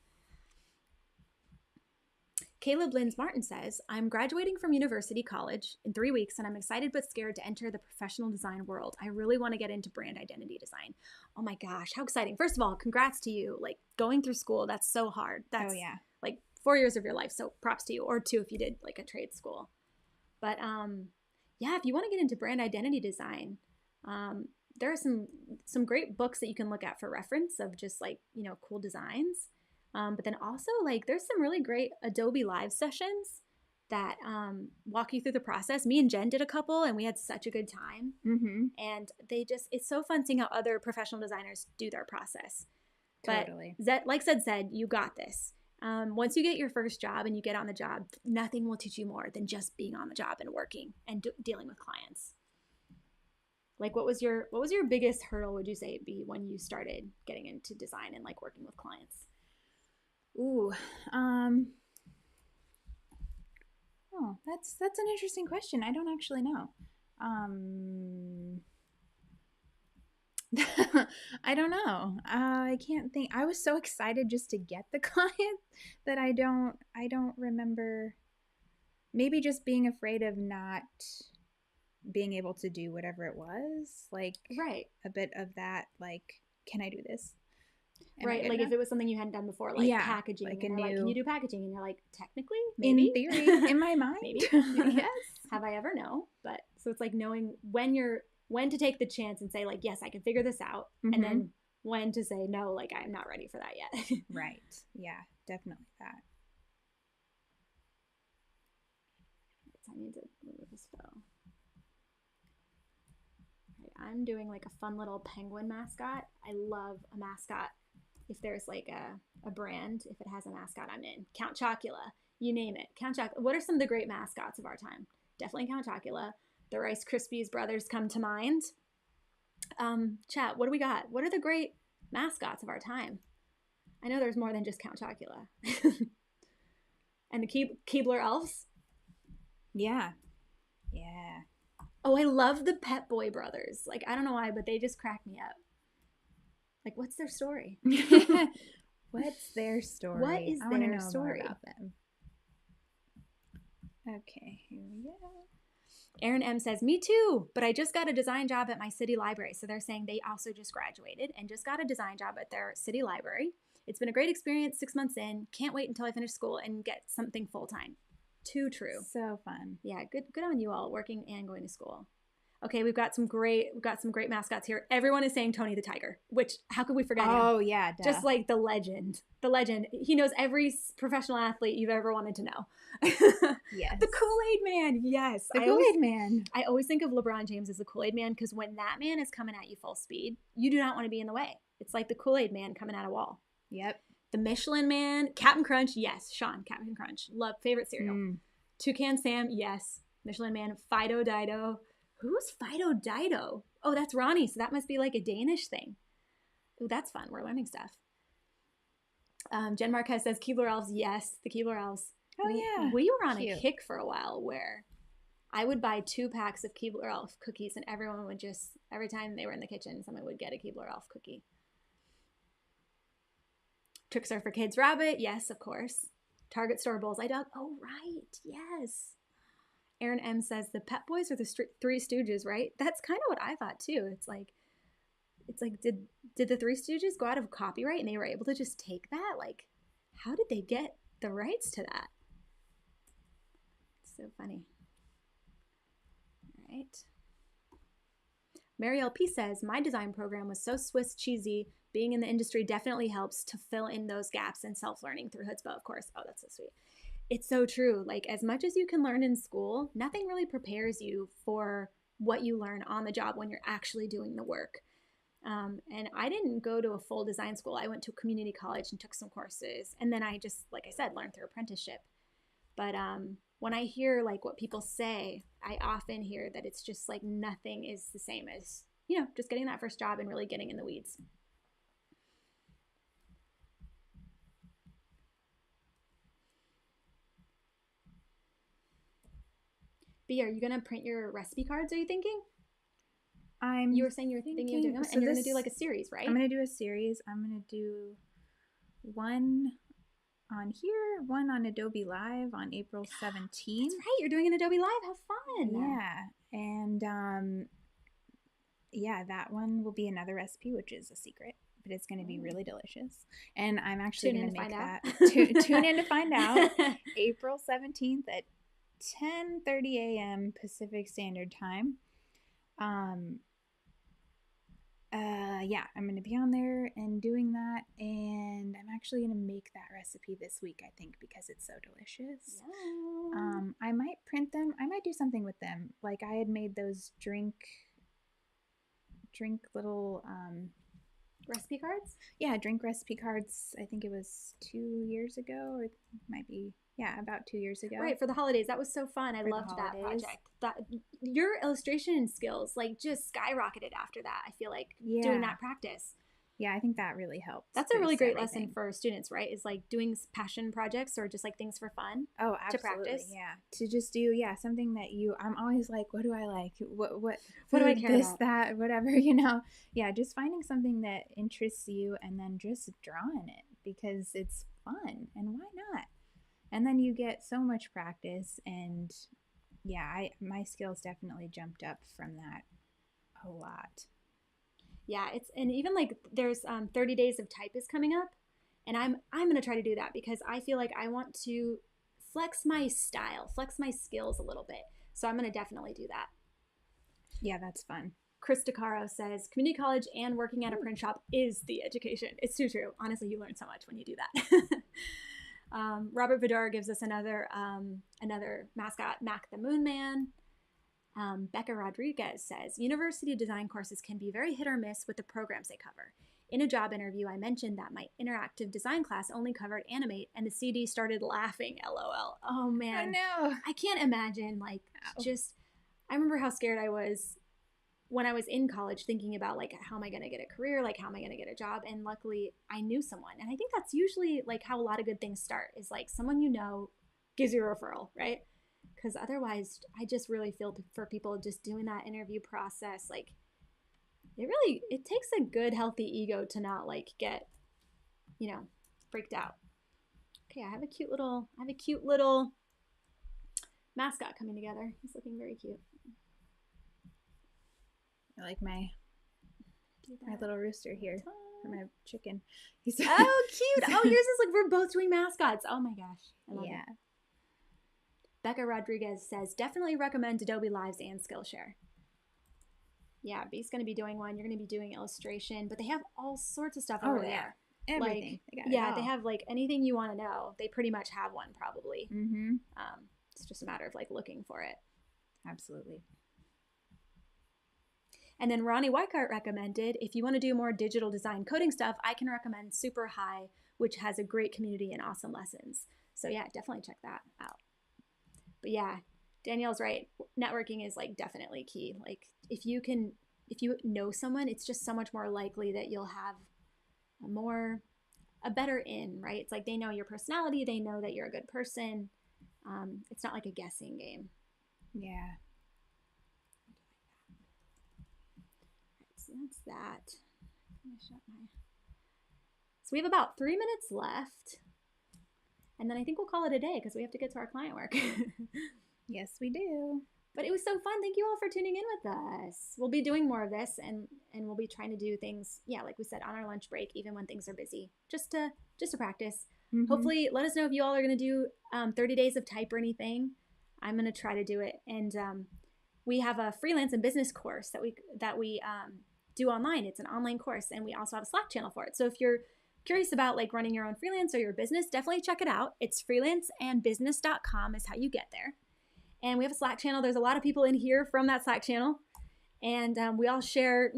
Caleb Lins Martin says, I'm graduating from university college in 3 weeks and I'm excited but scared to enter the professional design world. I really want to get into brand identity design. Oh my gosh, how exciting. First of all, congrats to you. Like going through school, that's so hard. That's like 4 years of your life. So props to you, or 2 if you did like a trade school. But yeah, if you want to get into brand identity design, there are some great books that you can look at for reference of just like, you know, cool designs. But then also like there's some really great Adobe Live sessions that walk you through the process. Me and Jen did a couple, and we had such a good time. Mm-hmm. And it's so fun seeing how other professional designers do their process. Totally. But like Zed said, you got this. Once you get your first job and you get on the job, nothing will teach you more than just being on the job and working and dealing with clients. Like, what was your biggest hurdle, would you say, be when you started getting into design and like working with clients? Ooh, oh, that's an interesting question. I don't actually know. I don't know. I can't think. I was so excited just to get the client that I don't remember. Maybe just being afraid of not being able to do whatever it was. Like, right. A bit of that, like, can I do this? Right, like if it was something you hadn't done before, like packaging, like and like, can you do packaging? And you're like, technically, maybe. In theory, in my mind, maybe. Yes. Have I ever? No. But so it's like knowing when to take the chance and say like, yes, I can figure this out, mm-hmm. and then when to say no, like I'm not ready for that yet. Right. Yeah, definitely that. I need to remove this photo. Right, I'm doing like a fun little penguin mascot. I love a mascot. If there's like a brand, if it has a mascot, I'm in. Count Chocula, you name it. Count Chocula. What are some of the great mascots of our time? Definitely Count Chocula. The Rice Krispies brothers come to mind. Chat, what do we got? What are the great mascots of our time? I know there's more than just Count Chocula. And the Keebler elves. Yeah. Yeah. Oh, I love the Pet Boy brothers. Like, I don't know why, but they just crack me up. Like, what's their story? What's their story? What is I want to their know story more about them. Okay, here we go. Aaron M says, me too, but I just got a design job at my city library. So they're saying they also just graduated and just got a design job at their city library. It's been a great experience 6 months in. Can't wait until I finish school and get something full-time. Too true. So fun. Yeah, good on you all, working and going to school. Okay, we've got some great mascots here. Everyone is saying Tony the Tiger, which how could we forget him? Oh yeah, duh. Just like the legend. He knows every professional athlete you've ever wanted to know. Yes. The Kool-Aid Man. Yes. The Kool-Aid Man. I always think of LeBron James as the Kool-Aid Man because when that man is coming at you full speed, you do not want to be in the way. It's like the Kool-Aid Man coming at a wall. Yep. The Michelin Man, Captain Crunch. Yes, Sean, Captain Crunch. Love, favorite cereal. Toucan Sam. Yes. Michelin Man. Fido Dido. Who's Fido Dido? Oh, that's Ronnie. So that must be like a Danish thing. Oh, that's fun. We're learning stuff. Jen Marquez says Keebler Elves. Yes, the Keebler Elves. Oh, yeah. We were on a kick for a while where I would buy 2 packs of Keebler Elf cookies and everyone would just, every time they were in the kitchen, someone would get a Keebler Elf cookie. Tricks Are for Kids Rabbit. Yes, of course. Target Store Bullseye Dog. Oh, right. Yes. Aaron M says the Pet Boys are the Three Stooges, right? That's kind of what I thought too. It's like, did the Three Stooges go out of copyright and they were able to just take that? Like, how did they get the rights to that? It's so funny. All right. Mary LP says, my design program was so Swiss cheesy. Being in the industry definitely helps to fill in those gaps in self-learning through Hoodzpah, of course. Oh, that's so sweet. It's so true. Like, as much as you can learn in school, nothing really prepares you for what you learn on the job when you're actually doing the work. And I didn't go to a full design school. I went to community college and took some courses. And then I just, like I said, learned through apprenticeship. But when I hear like what people say, I often hear that it's just like nothing is the same as, just getting that first job and really getting in the weeds. Bea, are you going to print your recipe cards, are you thinking? You were saying you were thinking of doing them, and you're going to do like a series, right? I'm going to do a series. I'm going to do one on here, one on Adobe Live on April 17th. That's right. You're doing an Adobe Live. How fun. Yeah. And that one will be another recipe, which is a secret, but it's going to be really delicious. And I'm actually going to make that. Tune in to find out. April 17th at 10:30 a.m. Pacific Standard Time. Yeah, I'm going to be on there and doing that, and I'm actually going to make that recipe this week, I think, because it's so delicious. Yeah. I might print them. I might do something with them. Like I had made those drink little recipe cards? Yeah, drink recipe cards. I think it was 2 years ago, or it might be, yeah, about 2 years ago. Right, for the holidays. That was so fun. I loved that project. That your illustration skills like just skyrocketed after that. I feel like doing that practice. Yeah, I think that really helped. That's a really great lesson for students, right? Is like doing passion projects or just like things for fun. Oh, absolutely. To practice. Yeah. To just do, something that I'm always like, what do I like? What do I care about? That, whatever, Yeah, just finding something that interests you and then just drawing it because it's fun and why not? And then you get so much practice and my skills definitely jumped up from that a lot. Yeah, and even like there's 30 days of type is coming up, and I'm going to try to do that because I feel like I want to flex my style, flex my skills a little bit. So I'm going to definitely do that. Yeah, that's fun. Chris DeCaro says, community college and working at a print shop is the education. It's too true. Honestly, you learn so much when you do that. Robert Vidar gives us another mascot, Mac the Moon Man. Becca Rodriguez says, university design courses can be very hit or miss with the programs they cover. In a job interview, I mentioned that my interactive design class only covered Animate, and the CD started laughing, LOL. Oh, man. Oh, no. I can't imagine, I remember how scared I was when I was in college thinking about, like, how am I going to get a career? Like, how am I going to get a job? And luckily, I knew someone. And I think that's usually, like, how a lot of good things start is, like, someone you know gives you a referral, right? Because otherwise, I just really feel for people just doing that interview process, like, it takes a good, healthy ego to not, like, get, freaked out. Okay, I have a cute little mascot coming together. He's looking very cute. I like my little rooster here, or my chicken. He's oh, cute. Oh, yours is like, we're both doing mascots. Oh my gosh. I love it. Becca Rodriguez says, definitely recommend Adobe Lives and Skillshare. Yeah, Bea's going to be doing one. You're going to be doing illustration, but they have all sorts of stuff over there. Everything. Like, they have like anything you want to know. They pretty much have one probably. Mm-hmm. It's just a matter of like looking for it. Absolutely. And then Ronnie Weikart recommended, if you want to do more digital design coding stuff, I can recommend Super High, which has a great community and awesome lessons. So yeah, definitely check that out. But yeah, Danielle's right. Networking is like definitely key. Like if you know someone, it's just so much more likely that you'll have a better in, right? It's like they know your personality. They know that you're a good person. It's not like a guessing game. Yeah. So that's that. So we have about 3 minutes left. And then I think we'll call it a day because we have to get to our client work. Yes, we do. But it was so fun. Thank you all for tuning in with us. We'll be doing more of this and we'll be trying to do things, like we said, on our lunch break, even when things are busy, just to practice. Mm-hmm. Hopefully, let us know if you all are going to do 30 days of type or anything. I'm going to try to do it. And we have a freelance and business course that we do online. It's an online course, and we also have a Slack channel for it. So if you're curious about like running your own freelance or your business, definitely check it out. It's freelanceandbusiness.com is how you get there. And we have a Slack channel. There's a lot of people in here from that Slack channel. And we all share,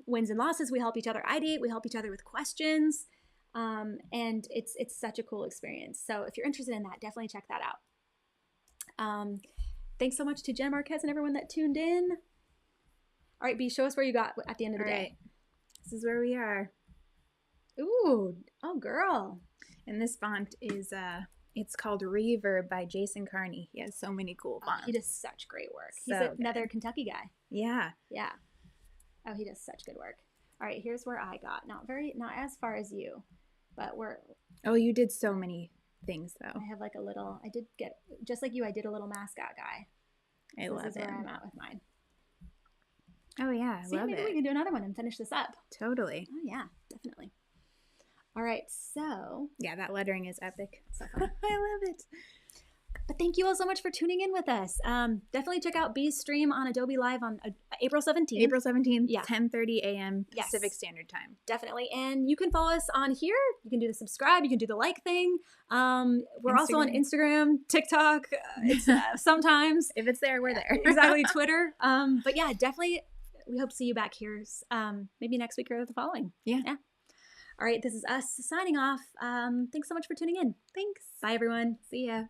wins and losses. We help each other ideate. We help each other with questions. And it's such a cool experience. So if you're interested in that, definitely check that out. Thanks so much to Jen Marquez and everyone that tuned in. All right, Bea, show us where you got at the end of the day. Right. This is where we are. Ooh, oh girl. And this font is it's called Reverb by Jason Carney. He has so many cool fonts. He does such great work. He's another Kentucky guy. Yeah. Yeah. Oh, he does such good work. All right, here's where I got. Not as far as you, but you did so many things though. I have like I did get, just like you, I did a little mascot guy. I love it. This is where I'm at with mine. Oh yeah, I love it. Maybe we can do another one and finish this up. Totally. Oh yeah, definitely. All right, so. Yeah, that lettering is epic. So fun. I love it. But thank you all so much for tuning in with us. Definitely check out Bea's stream on Adobe Live on April 17th. April 17th, Yeah. 10:30 a.m. Pacific Standard Time. Definitely. And you can follow us on here. You can do the subscribe. You can do the like thing. We're also on Instagram, TikTok. It's sometimes. If it's there, we're there. Exactly. Twitter. But yeah, definitely. We hope to see you back here maybe next week or the following. Yeah. All right. This is us signing off. Thanks so much for tuning in. Thanks. Bye, everyone. See ya.